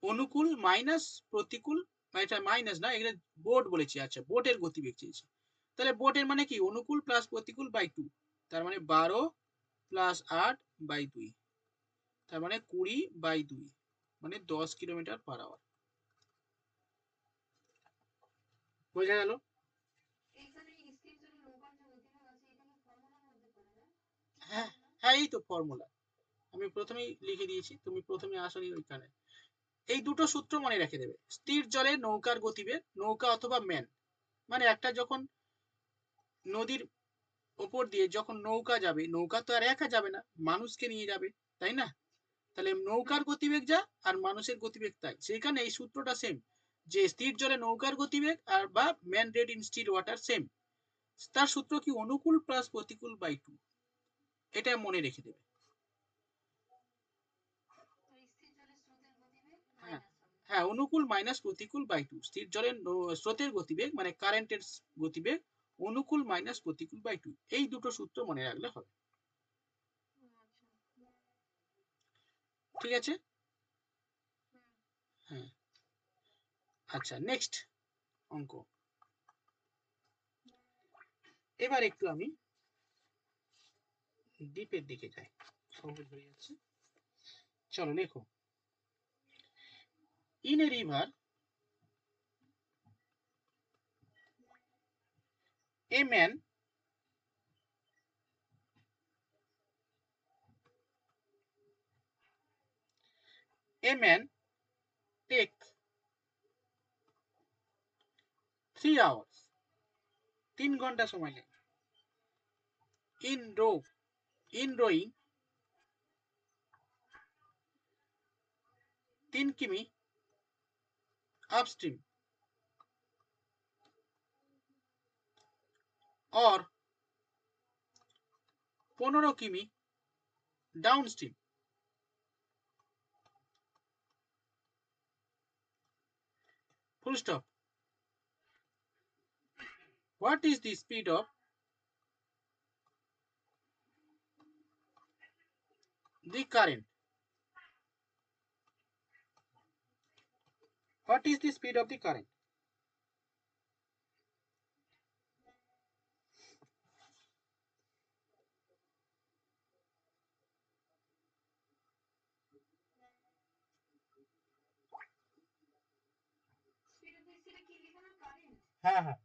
অনুকূল মাইনাস প্রতিকূল, এটা মাইনাস না, এখানে বোট বলেছি, আচ্ছা বোটের গতিবেগ চেয়েছি। তাহলে বোটের মানে কি অনুকূল প্লাস প্রতিকূল বাই 2, তার মানে 12 প্লাস 8 বাই 2, তার মানে 20 বাই 2, মানে 10 কিলোমিটার পার আওয়ার। বোঝা গেল? হ্যাঁ হ্যাঁ, এই তো ফর্মুলা আমি প্রথমেই লিখে দিয়েছি, তুমি প্রথমে আসনি ওইখানে। এই দুটো সূত্র মনে রেখে দেবে। স্থির জলে নৌকার গতিবেগ, নৌকা অথবা ম্যান, মানে একটা যখন নদীর ওপর দিয়ে যখন নৌকা যাবে, নৌকা তো আর একা যাবে না, মানুষকে নিয়ে যাবে, তাই না? তাহলে নৌকার গতিবেগ যা আর মানুষের গতিবেগ তাই, সেখানে এই সূত্রটা সেম, যে স্থির জলে নৌকার গতিবেগ আর বা man rate in still water same. তার সূত্র কি অনুকূল প্লাস প্রতিকূল বাই 2, এটা মনে রেখে দেবে। হ্যাঁ হ্যাঁ, অনুকূল মাইনাস প্রতিকূল বাই 2, স্থির জলের স্রোতের গতিবেগ মানে কারেন্টের গতিবেগ অনুকূল মাইনাস প্রতিকূল বাই 2, এই দুটো সূত্র মনে রাখলে হবে। ঠিক আছে? হ্যাঁ, আচ্ছা নেক্সট অঙ্ক। এবার একটু আমি ডিপের দিকে যাই, সহজ হয়ে যাচ্ছে। চলো লেখো, in a river a man take 3 hours, 3 ঘন্টা সময় লাগে, ইন রোয়িং 3 কিমি আপস্ট্রিম और 15 কিমি downstream, full stop. What is the speed of the current? What is the speed of the current? হ্যাঁ হ্যাঁ,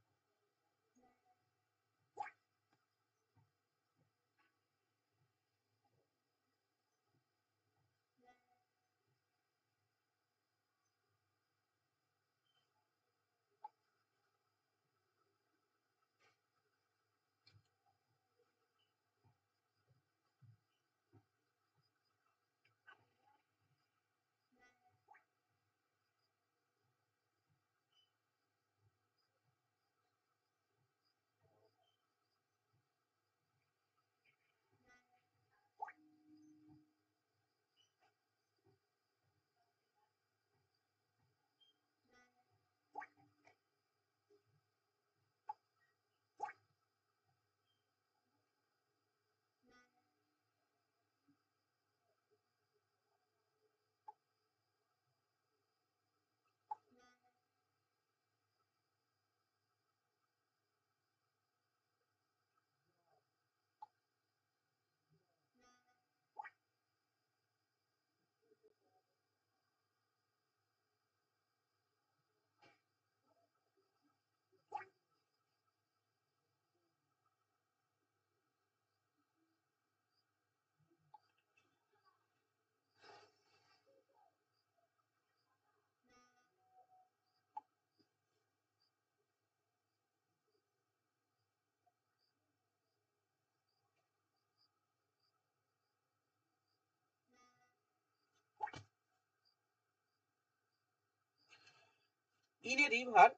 ইন এ রিভার,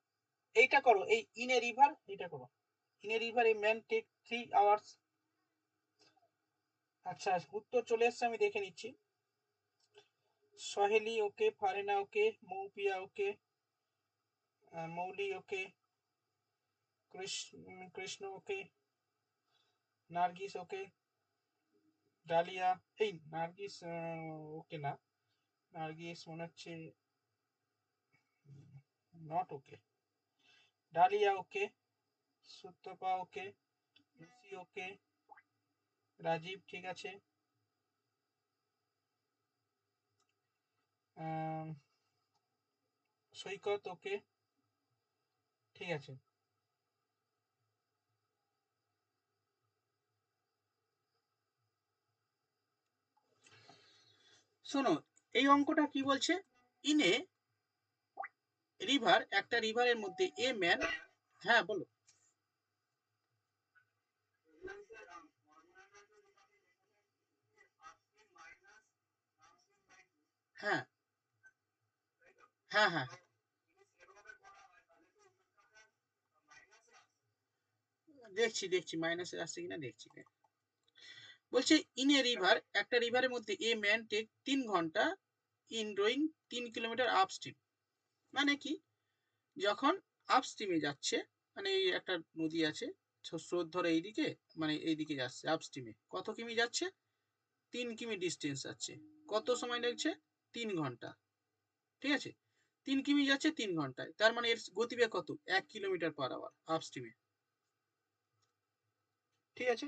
এইটা করো, এই ইন এ রিভার এটা করো। In a river a man take 3 hours. আচ্ছা উত্তর চলে এসছে, আমি দেখে নিচ্ছি। Saheli okay, Farena okay, Moupiya okay, Mouli okay, Krishna okay, Nargis okay, Dalia, এই নার্গিস ওকে না, নার্গিস মনে হচ্ছে not okay, Dalia okay, Sutapa okay, Lucy okay, Rajib ঠিক আছে, সৈকত ওকে, ঠিক আছে। শোনো এই অঙ্কটা কি বলছে, ইনে রিভার, একটা রিভারের মধ্যে এ ম্যান, হ্যাঁ বলো। হ্যাঁ হ্যাঁ হ্যাঁ, দেখছি দেখছি মাইনাসে আসছে কিনা দেখছি। বলছে ইন এ রিভার, একটা রিভারের মধ্যে এ ম্যান টেক 3 ঘন্টা in rowing 3 kilometre up stream. মানে কি, যখন আপ স্ট্রিমে যাচ্ছে, মানে এই একটা নদী আছে, স্রোত ধরে এইদিকে, মানে এইদিকে যাচ্ছে আপ স্ট্রিমে, কত কিমি যাচ্ছে, 3 কিমি ডিস্টেন্স যাচ্ছে, কত সময় লাগছে, 3 ঘন্টা, ঠিক আছে। 3 কিমি যাচ্ছে 3 ঘন্টায়, তার মানে এর গতিবেগ কত, 1 কিলোমিটার পার আওয়ার আপ স্ট্রিমে, ঠিক আছে।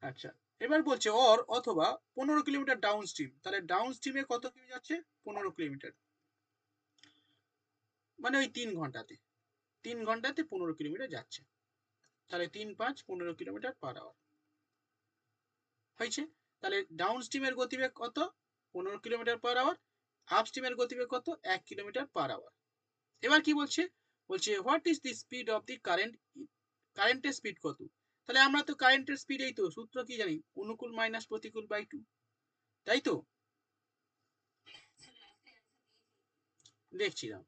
আচ্ছা এবার বলছে অর অথবা 15 কিলোমিটার ডাউন স্ট্রিম, তাহলে ডাউন স্ট্রিমে কত কিমি যাচ্ছে, 15 কিলোমিটার, মানে ওই 3 ঘন্টাতে, 3 ঘন্টাতে 15 কিলোমিটার যাচ্ছে, তাহলে 3 5 15 কিলোমিটার পার আওয়ার হয়েছে। তাহলে ডাউন স্ট্রিমের গতিবেগ কত, 15 কিলোমিটার পার আওয়ার, আপ স্ট্রিমের গতিবেগ কত, 1 কিলোমিটার পার আওয়ার। এবার কি বলছে, বলছে what is the speed of the current, কারেন্টের স্পিড কত। তাহলে আমরা তো কারেন্টের স্পিড, এই তো সূত্র কি জানি, অনুকূল মাইনাস প্রতিকূল বাই 2, তাই তো। দেখছিলাম,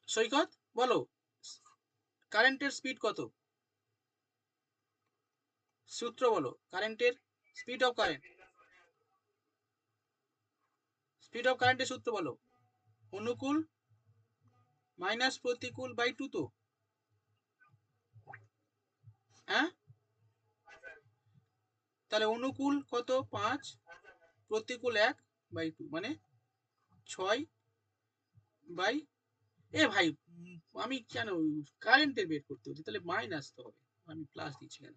সৈকত বলো কারেন্টের স্পিড কত, সূত্র বলো কারেন্টের, speed of current, speed of কারেন্টের সূত্র বলো, অনুকূল মাইনাস প্রতিকূল বাই 2 তো, হ্যাঁ। তাহলে অনুকূল কত 5, প্রতিকূল 1/2, মানে 6 বাই, এ ভাই আমি কেন কারেন্টের বের করতে হচ্ছে, তাহলে মাইনাস তো হবে, আমি প্লাস দিচ্ছি কেন,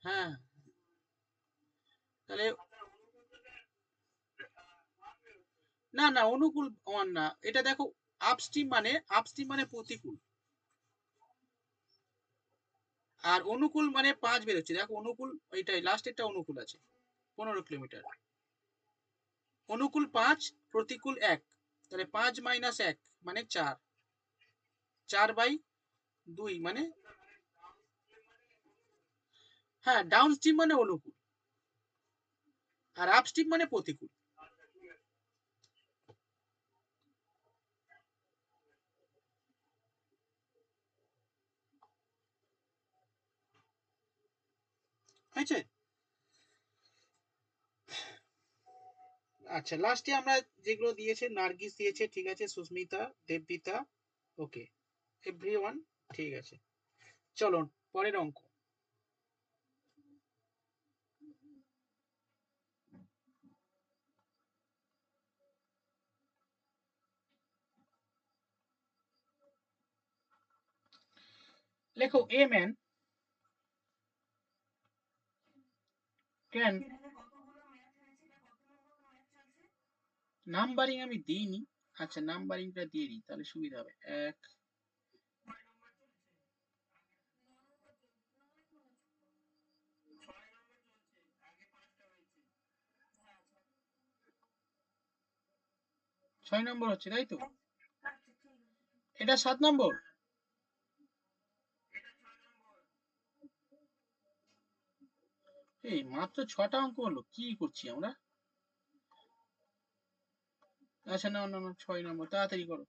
হ্যাঁ তাহলে, না না অনুকূল 1 না, এটা দেখো আপস্ট্রিম, মানে আপস্ট্রিম মানে প্রতিকূল, আর অনুকূল মানে 5 বেরোচ্ছে, দেখো অনুকূল এইটাই লাস্টেরটা অনুকূল আছে, 15 কিলোমিটার, অনুকূল 5, প্রতিকূল 1, তাহলে 5 - 1 মানে 4, 4/2 মানে, হ্যাঁ ডাউন স্ট্রিম মানে অনুকূল, আর আপ স্ট্রিম মানে প্রতিকূল। হয়েছে। আচ্ছা লাস্টে আমরা যেগুলো দিয়েছে, নার্গিস দিয়েছে, ঠিক আছে, সুস্মিতা, দেববিতা, ওকে, এভরিওয়ান, ঠিক আছে। চলো পরের অঙ্ক। লেখো এ ম্যান ক্যান, নাম্বারিং আমি দিইনি, আচ্ছা নাম্বারিংটা দিয়ে দিই তাহলে সুবিধা হবে, 1, 6 নম্বর হচ্ছে তাই তো, এটা 7 নম্বর, এই মাত্র 6টা অঙ্ক হলো, কি করছি আমরা। আচ্ছা না না না 6 নম্বর, তাড়াতাড়ি করো।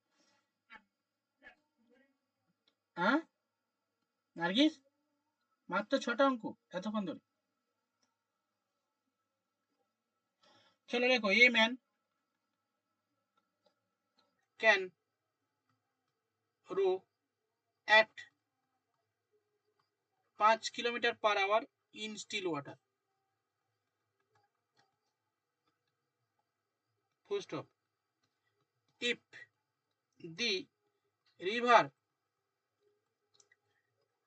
হ্যাঁ নার্গিস, মাত্র 6টা অঙ্ক এতক্ষণ ধরে। চলো দেখো, a man can row at 5 kilometre per hour in still water, full stop. if the river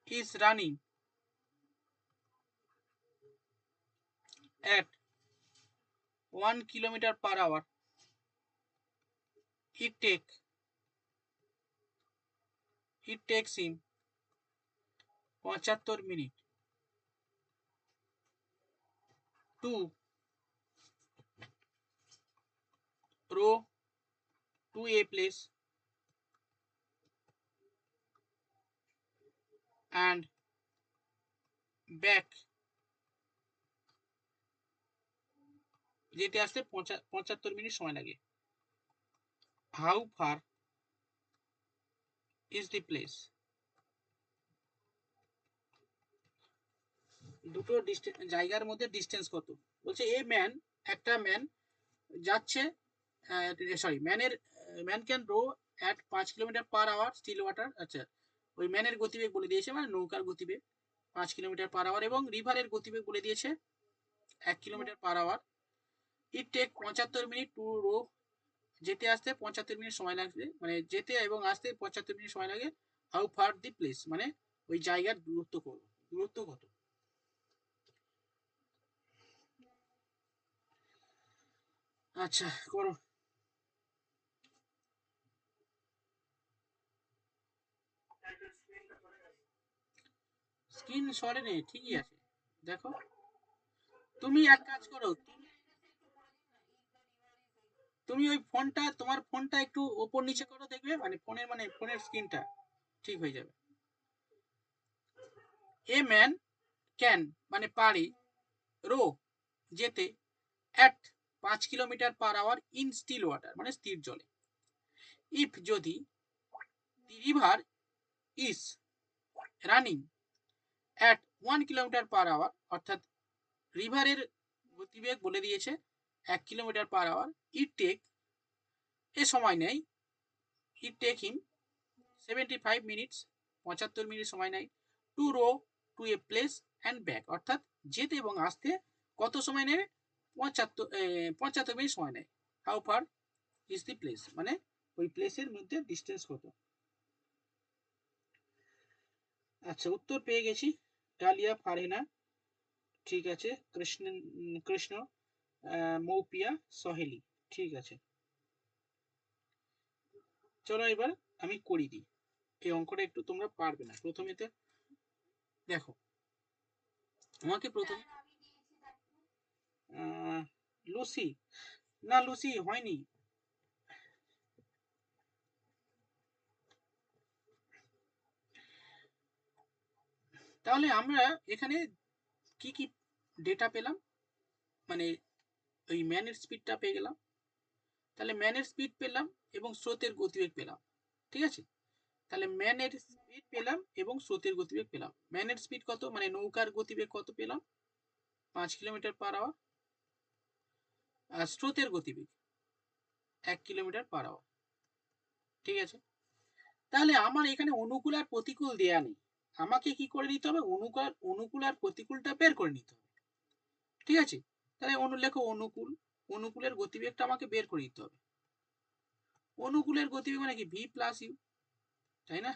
is running at 1 kilometer per hour, it takes him 75 minute to row to a place and back, যেতে আসতে 75 minute সময় লাগে। How far is the place? দুটো জায়গার মধ্যে distance কত? বলছে a man, একটা ম্যান যাচ্ছে, sorry man can row at 5 kilometre per hour still water. আচ্ছা, ওই ম্যানের গতিবেগ বলে দিয়েছে, মানে নৌকার গতিবেগ 5 কিলোমিটার পার আওয়ার, এবং রিভারের গতিবেগ বলে দিয়েছে 1 kilometre per hour. It take 75 minute to row, যেতে আসতে 75 মিনিট সময় লাগবে, মানে যেতে এবং আসতে 75 মিনিট সময় লাগে। হাউ ফার দি প্লেস, মানে ওই জায়গার দূরত্ব কত, দূরত্ব কত? আচ্ছা করো। স্ক্রিন সরে নেই, ঠিকই আছে, দেখো। তুমি এক কাজ করো, তুমি ওই ফোনটা, তোমার ফোনটা একটু ওপর নিচে করো, দেখবে মানে ফোনের স্ক্রিনটা ঠিক হয়ে যাবে। এ ম্যান ক্যান মানে পারে, রো যেতে, at 5 kilometre per hour in still water মানে স্থির জলে। ইফ যদি the river is running at 1 kilometre per hour, অর্থাৎ রিভারের গতিবেগ বলে দিয়েছে 1 kilometre per hour, it take, এ সময় নেই, it take him 75 minutes, 75 minute সময় নেয়, to row to a place and back, অর্থাৎ যেতে এবং আসতে কত সময় নেবে? 75 মিনিট সময় নেয়। How far is the place, মানে ওই প্লেসের মধ্যে ডিস্টেন্স কত? আচ্ছা উত্তর পেয়ে গেছি, ডালিয়া ফারহেনা, ঠিক আছে, কৃষ্ণ মৌপিয়া সহেলি, ঠিক আছে। চলো এবার আমি করি দিই, এই অঙ্কটা একটু তোমরা পারবে না প্রথমেতে। দেখো আমাকে প্রথমে লুসি, না লুসি হয়নি। তাহলে আমরা এখানে কি কি ডেটা পেলাম, মানে ওই ম্যানের স্পিডটা পেয়ে গেলাম, তাহলে ম্যানের স্পিড পেলাম এবং স্রোতের গতিবেগ পেলাম, ঠিক আছে। তাহলে ম্যানের স্পিড পেলাম এবং স্রোতের গতিবেগ পেলাম। ম্যানের স্পিড কত, মানে নৌকার গতিবেগ কত পেলাম? 5 কিলোমিটার পার আওয়ার। আর স্রোতের গতিবেগ 1 কিলোমিটার পার আওয়ার, ঠিক আছে। তাহলে আমার এখানে অনুকূল আর প্রতিকূল দেয়া নেই, আমাকে কি করে নিতে হবে? অনুকূল আর প্রতিকূলটা বের করে নিতে হবে, ঠিক আছে। তাহলে লেখো অনুকূল, অনুকূলের গতিবেগটা আমাকে বের করে দিতে হবে। অনুকূলের গতিবেগ মানে কি? ভি প্লাস ইউ, তাই না?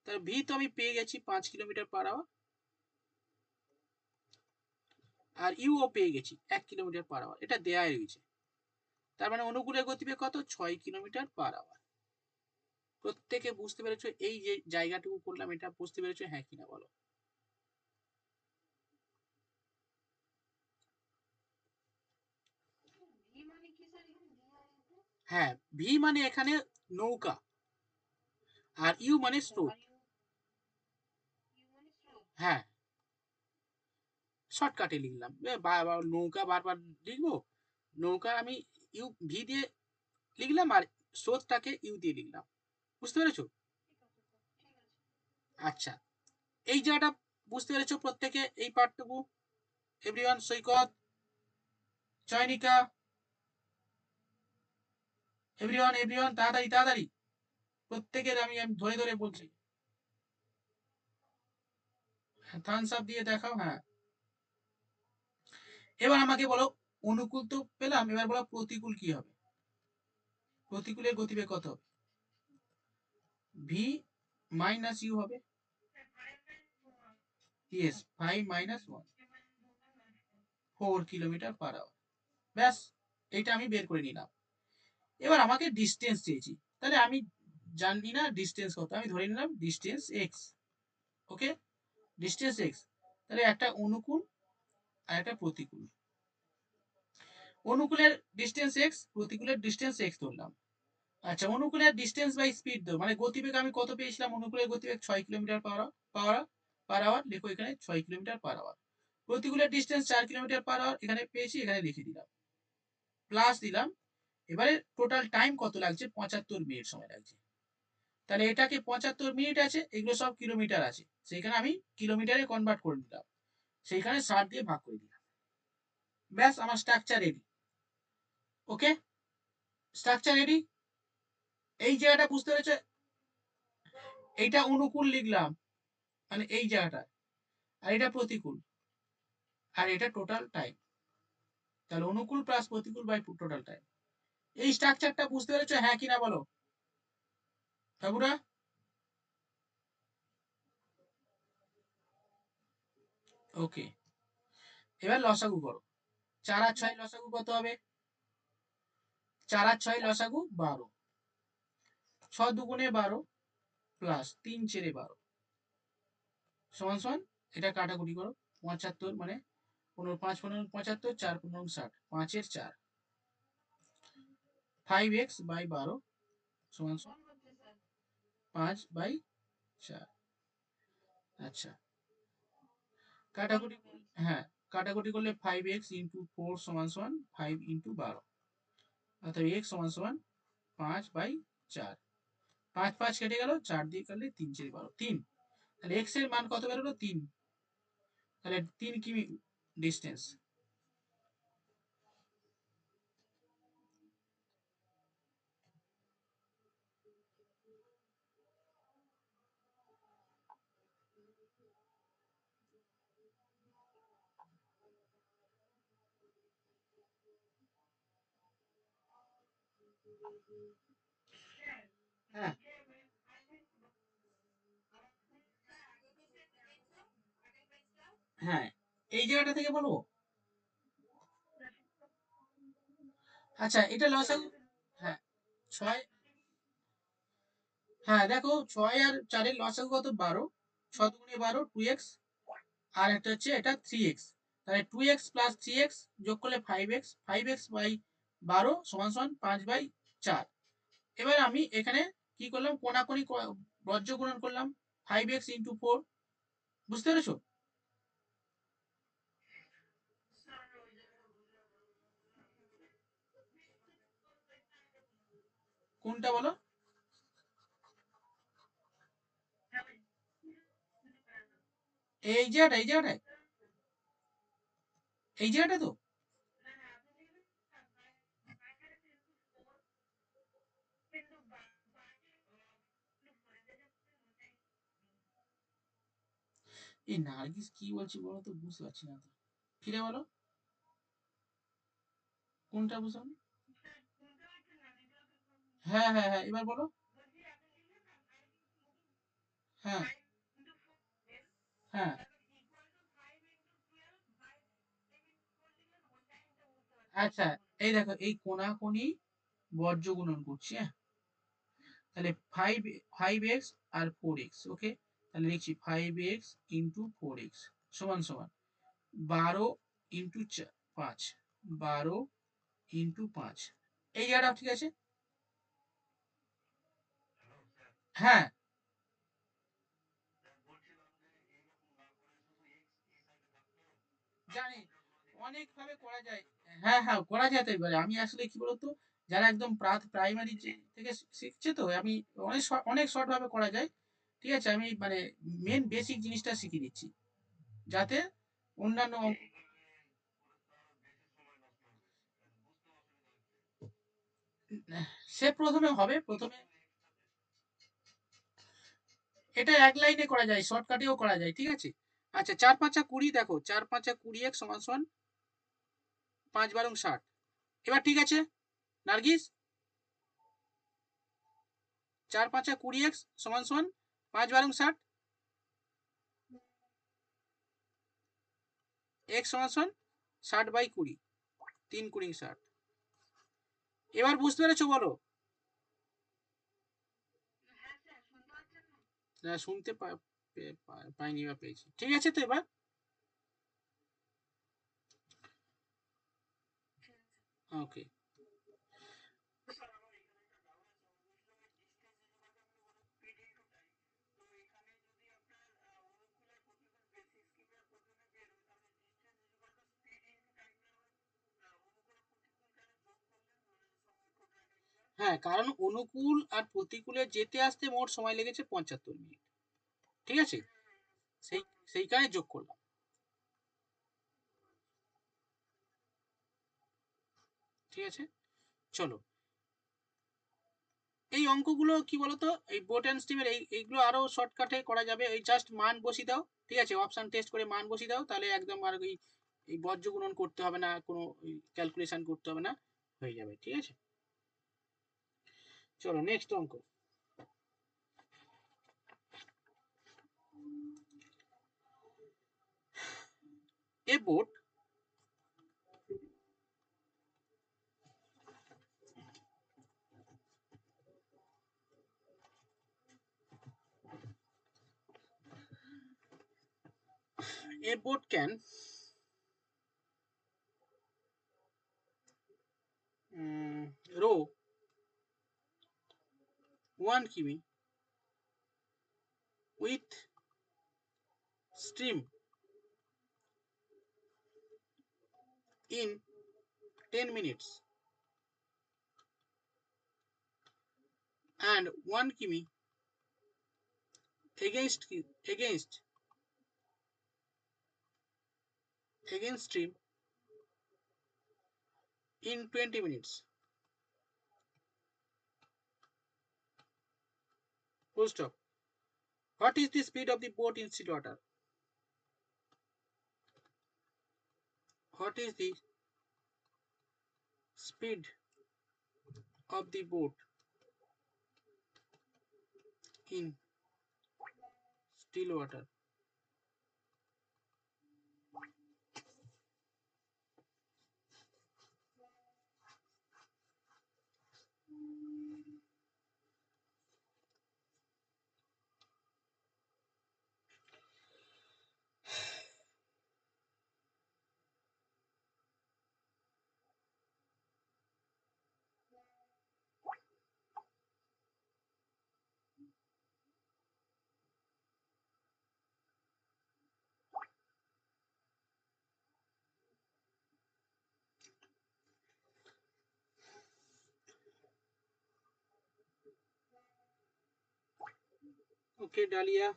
তাহলে ভি তো আমি পেয়ে গেছি 5 কিলোমিটার পার আওয়ার, আর ইউ ও পেয়ে গেছি 1 কিলোমিটার পার আওয়ার, এটা দেয়াই রয়েছে। তার মানে অনুকূলের গতিবেগ কত? 6 কিলোমিটার পার আওয়ার। প্রত্যেকে বুঝতে পেরেছো? এই যে জায়গাটুকু করলাম, এটা বুঝতে পেরেছো হ্যাঁ কিনা বলো? হ্যাঁ, ভি মানে এখানে নৌকা, আর ইউ মানে স্রোত। হ্যাঁ, শর্টকাটে লিখলাম, নৌকা বারবার লিখবো? নৌকা আমি ইউ ভি দিয়ে লিখলাম আর স্রোতটাকে ইউ দিয়ে লিখলাম। বুঝতে পেরেছো? আচ্ছা, এই জায়গাটা বুঝতে পেরেছো প্রত্যেকে, এই পার্টটুকু? এভরিওয়ান, সৈকত, চয়নিকা, এভরিওয়ান এভরিওয়ান, তাড়াতাড়ি তাড়াতাড়ি, প্রত্যেকের আমি আমি ধরে ধরে বলছি। থামস আপ দিয়ে দেখাও। হ্যাঁ, এবার আমাকে বলো, অনুকূল তো পেলাম, এবার বলো প্রতিকূল কি হবে? প্রতিকূলের গতিবেগ কত হবে? ভি মাইনাস ইউ হবে। ইয়েস, 5 - 1, 4 কিলোমিটার/আওয়ার। ব্যাস, এইটা আমি বের করে নিলাম। এবার আমাকে ডিস্টেন্স চেয়েছি, তাহলে আমি জানি না ডিস্টেন্স কত, আমি ধরে নিলাম ডিস্টেন্স এক্স। ওকে, ডিস্টেন্স এক্স, তাহলে একটা অনুকূল আর একটা প্রতিকূল। অনুকূলের ডিস্টেন্স এক্স, প্রতিকূলের ডিস্টেন্স এক্স ধরলাম। আচ্ছা, অনুকূলের ডিস্টেন্স বাই স্পিড দাও, মানে গতিবেগ আমি কত পেয়েছিলাম? অনুকূলের গতিবেগ 6 কিলোমিটার/আওয়ার। লেখো এখানে 6 কিলোমিটার/আওয়ার। প্রতিকূলের ডিস্টেন্স 4 কিলোমিটার/আওয়ার, এখানে পেয়েছি, এখানে লিখে দিলাম, প্লাস দিলাম। এবারে টোটাল টাইম কত লাগছে? 75 মিনিট সময় লাগছে। তাহলে এটাকে 75 মিনিট আছে, এগুলো সব কিলোমিটার আছে, সেইখানে আমি কিলোমিটারে কনভার্ট করে দিলাম, সেইখানে 60 দিয়ে ভাগ করে দিলাম। ব্যাস, আমার স্ট্রাকচার রেডি। ওকে, স্ট্রাকচার রেডি। এই জায়গাটা বুঝতে পেরেছে? এইটা অনুকূল লিখলাম, মানে এই জায়গাটা, আর এটা প্রতিকূল, আর এটা টোটাল টাইম। তাহলে অনুকূল প্লাস প্রতিকূল বাই টোটাল টাইম। এই স্ট্রাকচারটা বুঝতে পেরেছো? হ্যাঁ কিনা বলো বাবুরা? ওকে, এবার লসাগু করো। 4 আর 6 লসাগু কত হবে? 4 আর 6 লসাগু 12। 6 দুগুণে 12 প্লাস 3 × 12 সমান সমান, এটা কাটাকুটি করো। 75 মানে 15 5 15 75, 4 15 60, 5 এর 4, 5x/12 সমান সমান 5/4। আচ্ছা, কাটাকুটি, হ্যাঁ, কাটাকুটি করলে 5x × 4 সমান সমান 5 × 12, অর্থাৎ x সমান সমান 5/4। 5 5 কেটে গেল, 4 দিয়ে কাটলে 3 × 12 3। তাহলে x এর মান কত বেরোলো? 3। তাহলে 3 কিমি ডিস্টেন্স। হ্যাঁ, হ্যাঁ, এই জায়গাটা থেকে বলবো। আচ্ছা, এটা লসাগু। হ্যাঁ, 6, হ্যাঁ দেখো, 6 আর 4 এর লসাগু কত? 12। 6 দুগুণে 12, 2x, আর একটা হচ্ছে এটা 3x। তাহলে 2x প্লাস 3x যোগ করলে 5x, 5x/12 সমান সমান 5/4। এবার আমি এখানে কি করলাম? কোনাকুনি বর্জ্য গুণন করলাম, 5x × 4। বুঝতে পেরেছো? কোনটা বলো? এই জায়গাটা, এই জায়গাটায়, এই জায়গাটা তো। এই নার্গিস কি বলছি বলো তো, বুঝতে পারছি না তো। ফিরে বলো, কোনটা বুঝলাম? হ্যাঁ হ্যাঁ হ্যাঁ, এবার বলো। হ্যাঁ হ্যাঁ, আচ্ছা, এই দেখো, এই কোনাকুনি বর্জ্য গুণন করছি, হ্যাঁ। তাহলে 5x আর 4x। ওকে, তাহলে লিখছি 5x × 4x সমান সমান 12 × 5, 12 × 5। এই জায়গাটা ঠিক আছে। হ্যাঁ, জানি, অনেক ভাবে করা যায়। হ্যাঁ হ্যাঁ, করা যেতে পারে। আমি আসলে কি বলতো, যারা একদম প্রাইমারি থেকে শিখছে, তো আমি অনেক শর্ট ভাবে করা যায়। ঠিক আছে, আমি মানে মেন বেসিক জিনিসটা শিখিয়ে দিচ্ছি, যাতে অন্যান্য সে প্রথমে হবে, প্রথমে এটা এক লাইনে করা যায়, শর্টকাটেও করা যায়, ঠিক আছে। আচ্ছা, 4 5 20, দেখো 4 5 20 এক সমান সমান 5 12 60। এবার ঠিক আছে নার্গিস, 4 5 20 এক সমান সমান 5 12 60, এক সমান সমান 60/20, 3 20 60। এবার বুঝতে পেরেছো বলো? শুনতে পাইনি বা পেয়েছি, ঠিক আছে। তো এবার ওকে। হ্যাঁ, কারণ অনুকূল আর প্রতিকূলে যেতে আসতে মোট সময় লেগেছে 75 মিনিট, ঠিক আছে। সেই সেইখানে যোগ করলাম। ঠিক আছে, চলো। এই অঙ্কগুলো কি বলতো, এই বোট অ্যান্ড স্টিমের এইগুলো আরো শর্টকাটে করা যাবে। এই জাস্ট মান বসিয়ে দাও, ঠিক আছে, অপশন টেস্ট করে মান বসিয়ে দাও, তাহলে একদম আর ওই এই বর্জ্য গুণন করতে হবে না, কোনো ক্যালকুলেশন করতে হবে না, হয়ে যাবে, ঠিক আছে। চলো নেক্সট অঙ্ক। A boat a boat can row 1 km with stream in 10 minutes and 1 km against against against stream in 20 minutes. Full stop. What is the speed of the boat in still water? What is the speed of the boat in still water? Okay dahlia,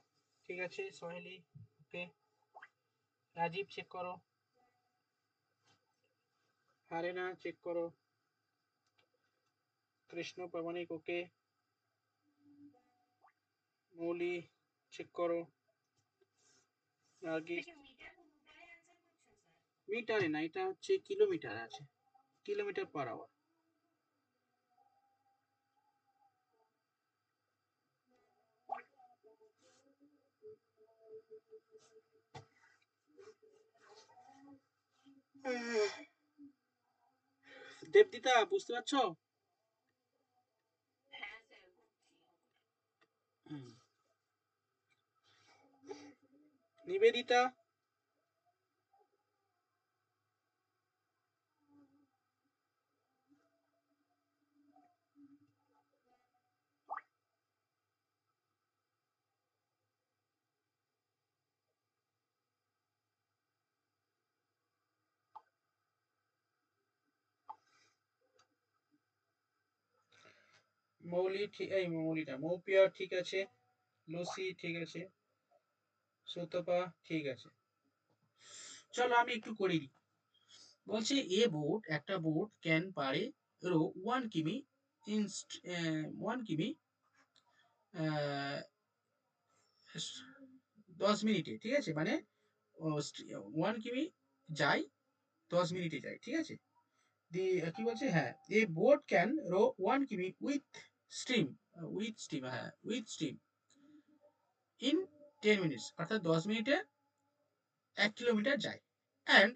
ঠিক আছে। সোহেলি ওকে। Rajib check করো। হারেনা check করো। কৃষ্ণ প্রামাণিক ওকে। মৌলি check করো। নার্গিস মিটারে না, এটা হচ্ছে kilometre আছে, কিলোমিটার/আওয়ার। দেবদিতা বুঝতে পারছো? নিবেদিতা, মৌলি ঠিক, এই মৌলিটা মৌপিয়া ঠিক আছে, লুসি ঠিক আছে, সুতপা ঠিক আছে। চলো আমি একটু করে দিই। বলছে এ বোট, একটা বোট ক্যান পারে রো 1 কিমি ইন 1 কিমি 10 মিনিটে, ঠিক আছে, মানে 1 কিমি যায় 10 মিনিটে যায়, ঠিক আছে। দি কি বলছে, হ্যাঁ, এ বোট ক্যান রো 1 কিমি স্ট্রিম উইথ স্টিম, হ্যাঁ উইথ স্টিম ইন 10 মিনিটস, অর্থাৎ 10 মিনিটে 1 কিলোমিটার যায়। অ্যান্ড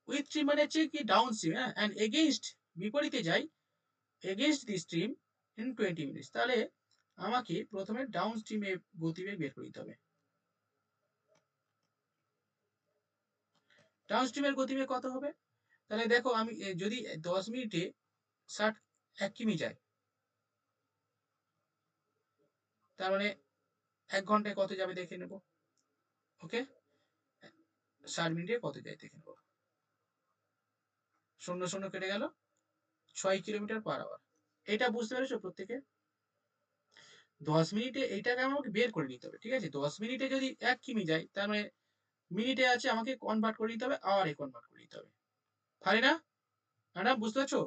উইথ স্ট্রিম মানে হচ্ছে কি ডাউন স্ট্রিম, হ্যাঁ, অ্যান্ড এগেইনস্ট বিপরীতে যায় against the stream in 20 minutes. তাহলে আমাকে প্রথমে ডাউন স্ট্রিমে গতিবেগ বের করে দিতে হবে। ডাউন স্ট্রিমের গতিবেগ কত হবে? তাহলে দেখো আমি যদি 10 মিনিটে 1 কিমি যায়, তার মানে 1 ঘন্টায় কত যাবে দেখে নেব। ওকে, 60 মিনিটে কত যায় দেখে নেব। 0 0 কেটে গেল, 6 কিলোমিটার পার আওয়ার। এটা বুঝতে পেরেছো প্রত্যেকে? 10 মিনিটে এইটাকে আমাকে বের করে নিতে হবে, ঠিক আছে। 10 মিনিটে যদি 1 কিমি যায়, তার মানে মিনিটে আছে, আমাকে কনভার্ট করে নিতে হবে, আওয়ারে কনভার্ট করে নিতে হবে। পারি না ম্যাডাম, বুঝতে পারছো?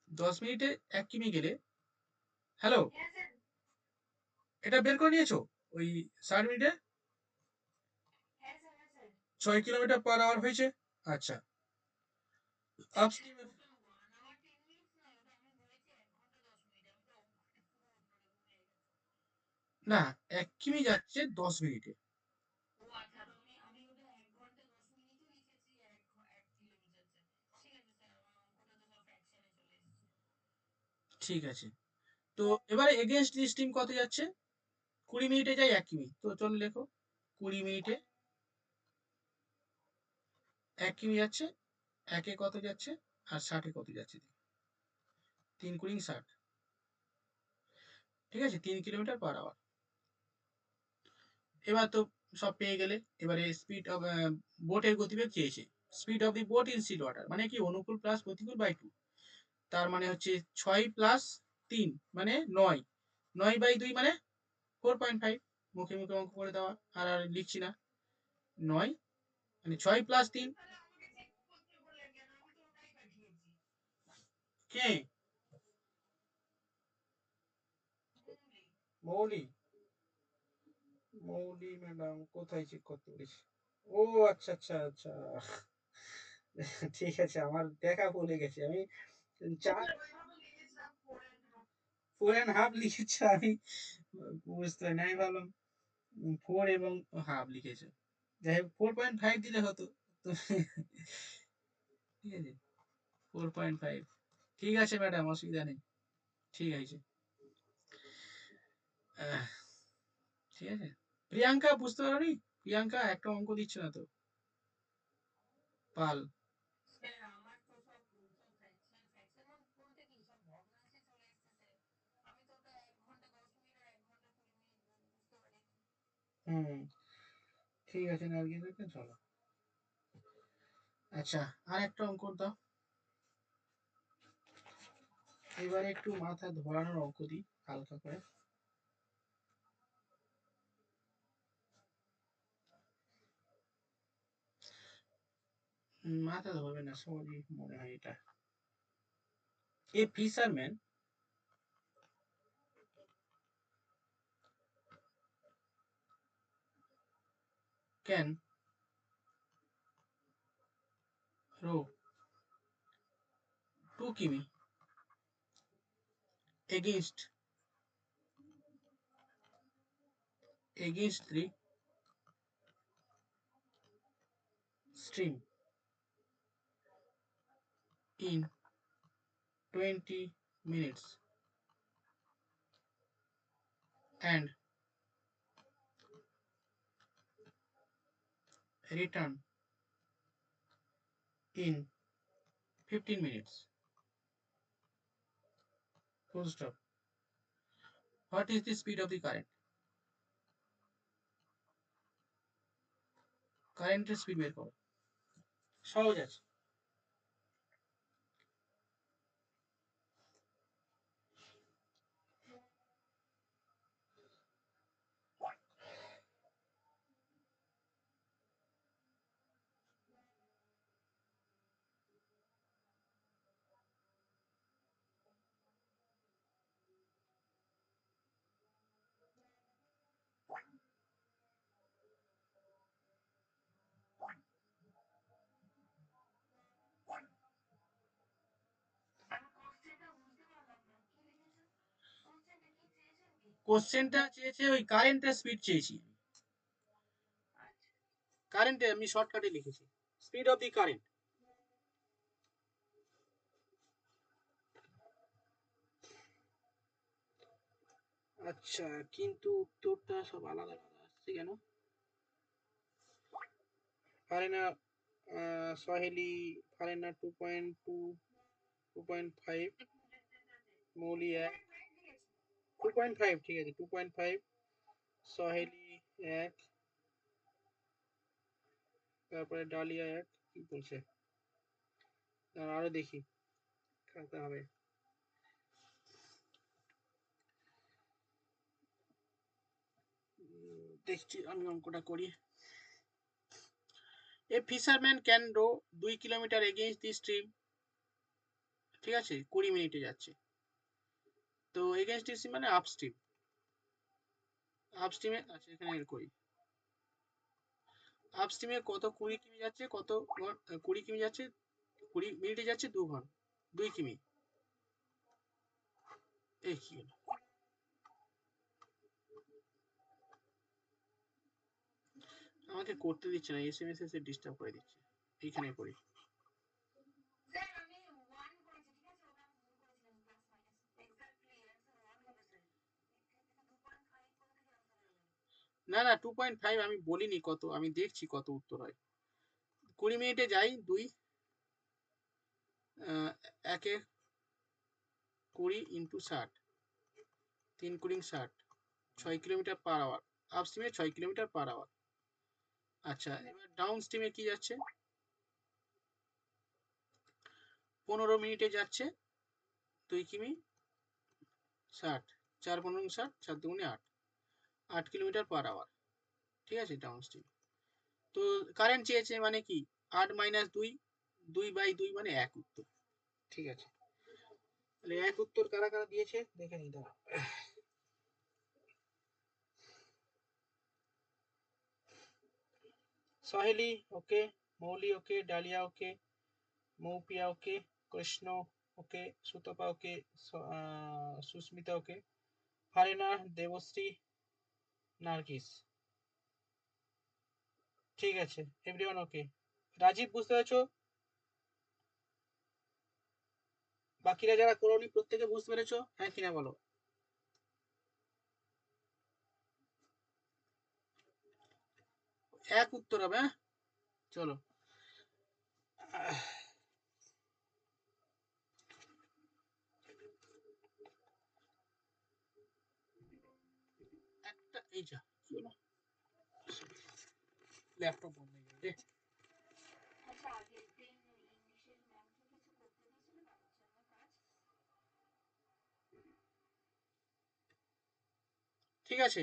10 মিনিটে 1 কিমি গেলে, হ্যালো, এটা বের করে নিয়েছো? ওই 60 মিনিটে 6 কিলোমিটার পার আওয়ার হয়েছে। আচ্ছা, আপস্ট্রিমে না, 1 কিমি যাচ্ছে 10 মিনিটে। ঠিক আছে, তো এবারে এগেনস্ট দি স্ট্রিম কত যাচ্ছে? 20 মিনিটে যায় 1 কিমি, তো চলো লেখো 20 মিনিটে 1 কিমি যাচ্ছে, একে কত যাচ্ছে আর 60-এ কত যাচ্ছে, 3 × 60, ঠিক আছে, 3 কিলোমিটার পার আওয়ার। এবার তো সব পেয়ে গেলে। এবারে স্পিড অফ বোটের গতিবেগ চেয়েছে। Speed of the boat in seal water মানে কি, অনুকূল প্লাস প্রতিকূল বাই 2, তার মানে হচ্ছে 6 + 3 মানে 9, 9/2 মানে 4.5। মুখে মুখে অঙ্ক করে দেওয়া, আর লিখছি না। 9 মানে 6 + 3। কে? মৌলি? মৌলি ম্যাডাম কোথায় চেক করতে বলিস? ও আচ্ছা আচ্ছা আচ্ছা, ঠিক আছে, আমার দেখা ভুলে গেছে। আমি 4.5 লিখেছি আমি, বুঝতে পারি না। আমি ভাবলাম 4.5 লিখেছে। যাই হোক, 4.5 দিলে হতো তো। ঠিক আছে, 4.5। ঠিক আছে ম্যাডাম, অসুবিধা নেই, ঠিক আছে। আহ, ঠিক আছে। প্রিয়াঙ্কা বুঝতে পারোনি? প্রিয়াঙ্কা একটা অঙ্ক দিচ্ছে না তো। পাল। হুম, ঠিক আছে, নার্গিস একটা, চলো। আচ্ছা, আর একটা অঙ্ক দাও। এবারে একটু মাথা ধরানোর অঙ্ক দিই, হালকা করে। মাথা ধরবে না, সহজেই মনে হয় এটা। এ ফিশারম্যান ক্যান রো 2 কিমি against the stream in 20 minutes and return in 15 minutes. Full stop. What is the speed of the current? কারেন্টের স্পিড বের করো, সহজ আছে। কোশ্চেনটা চেয়েছে ওই কারেন্টের স্পিড চেয়েছি, কারেন্টে আমি শর্টকাটে লিখেছি স্পিড অফ দি কারেন্ট। আচ্ছা, কিন্তু উত্তরটা সব আলাদা আলাদা আসছে কেন? ফারেনা সহেলি ফারেনা 2.2 2.5, মৌলি 1 2.5, ঠিক আছে 2.5, সহেলি 1, তারপরে ডালিয়া 1, কি বলছে আরো দেখি খাতা হবে। দেখছি আমি অঙ্কটা করি। A fisherman can row 2 kilometre against the stream, ঠিক আছে 20 মিনিটে যাচ্ছে। তো এগেইনস্ট দি স্ট্রিম মানে আপস্ট্রিম, আপস্ট্রিমে আচ্ছা এখানে এর করি, আপস্ট্রিমে কত 20 কিমি যাচ্ছে, কত 20 কিমি যাচ্ছে, 20 মিনিটে যাচ্ছে 2 কিমি। এই কি হলো, আমাকে করতে দিচ্ছে না, এসএমএস এসে ডিস্টার্ব করে দিচ্ছে। এইখানে করি, না না 2.5 আমি বলিনি কত, আমি দেখছি কত উত্তর হয়। 20 মিনিটে যাই 2 একে 20 ইন্টু 60, 3 কুড়ি 60, 6 কিলোমিটার পার আওয়ার। আপ স্ট্রিমে 6 কিলোমিটার পার আওয়ার। আচ্ছা এবার ডাউন স্ট্রিমে কি যাচ্ছে, 15 মিনিটে যাচ্ছে 2 কিমি 60, 4 15 60, 7 দুগুণে 8, 8 কিলোমিটার পার আওয়ার, ঠিক আছে ডাউন স্ট্রিম। তো কারেন্ট চেয়েছে মানে কি 8 মাইনাস 2, 2/2 মানে 1 উত্তর, ঠিক আছে। তাহলে 1 উত্তর কারা কারা দিয়েছে দেখে নিই দাঁড়া। সহেলি ওকে, মৌলি ওকে, ডালিয়া ওকে, মৌপিয়া ওকে, কৃষ্ণ ওকে, সুতপা ওকে, সুস্মিতা ওকে, ফারেনা, দেবশ্রী, নার্গিস, ঠিক আছে এভরিওয়ান ওকে। রাজীব বুঝতে পেরেছো? বাকিরা যারা করোনি প্রত্যেকে বুঝতে পেরেছো হ্যাঁ কিনা বলো। এক উত্তর হবে, হ্যাঁ চলো। একটা এই যা চলো, ল্যাপটপ বন্ধ হয়ে গেল রে। ঠিক আছে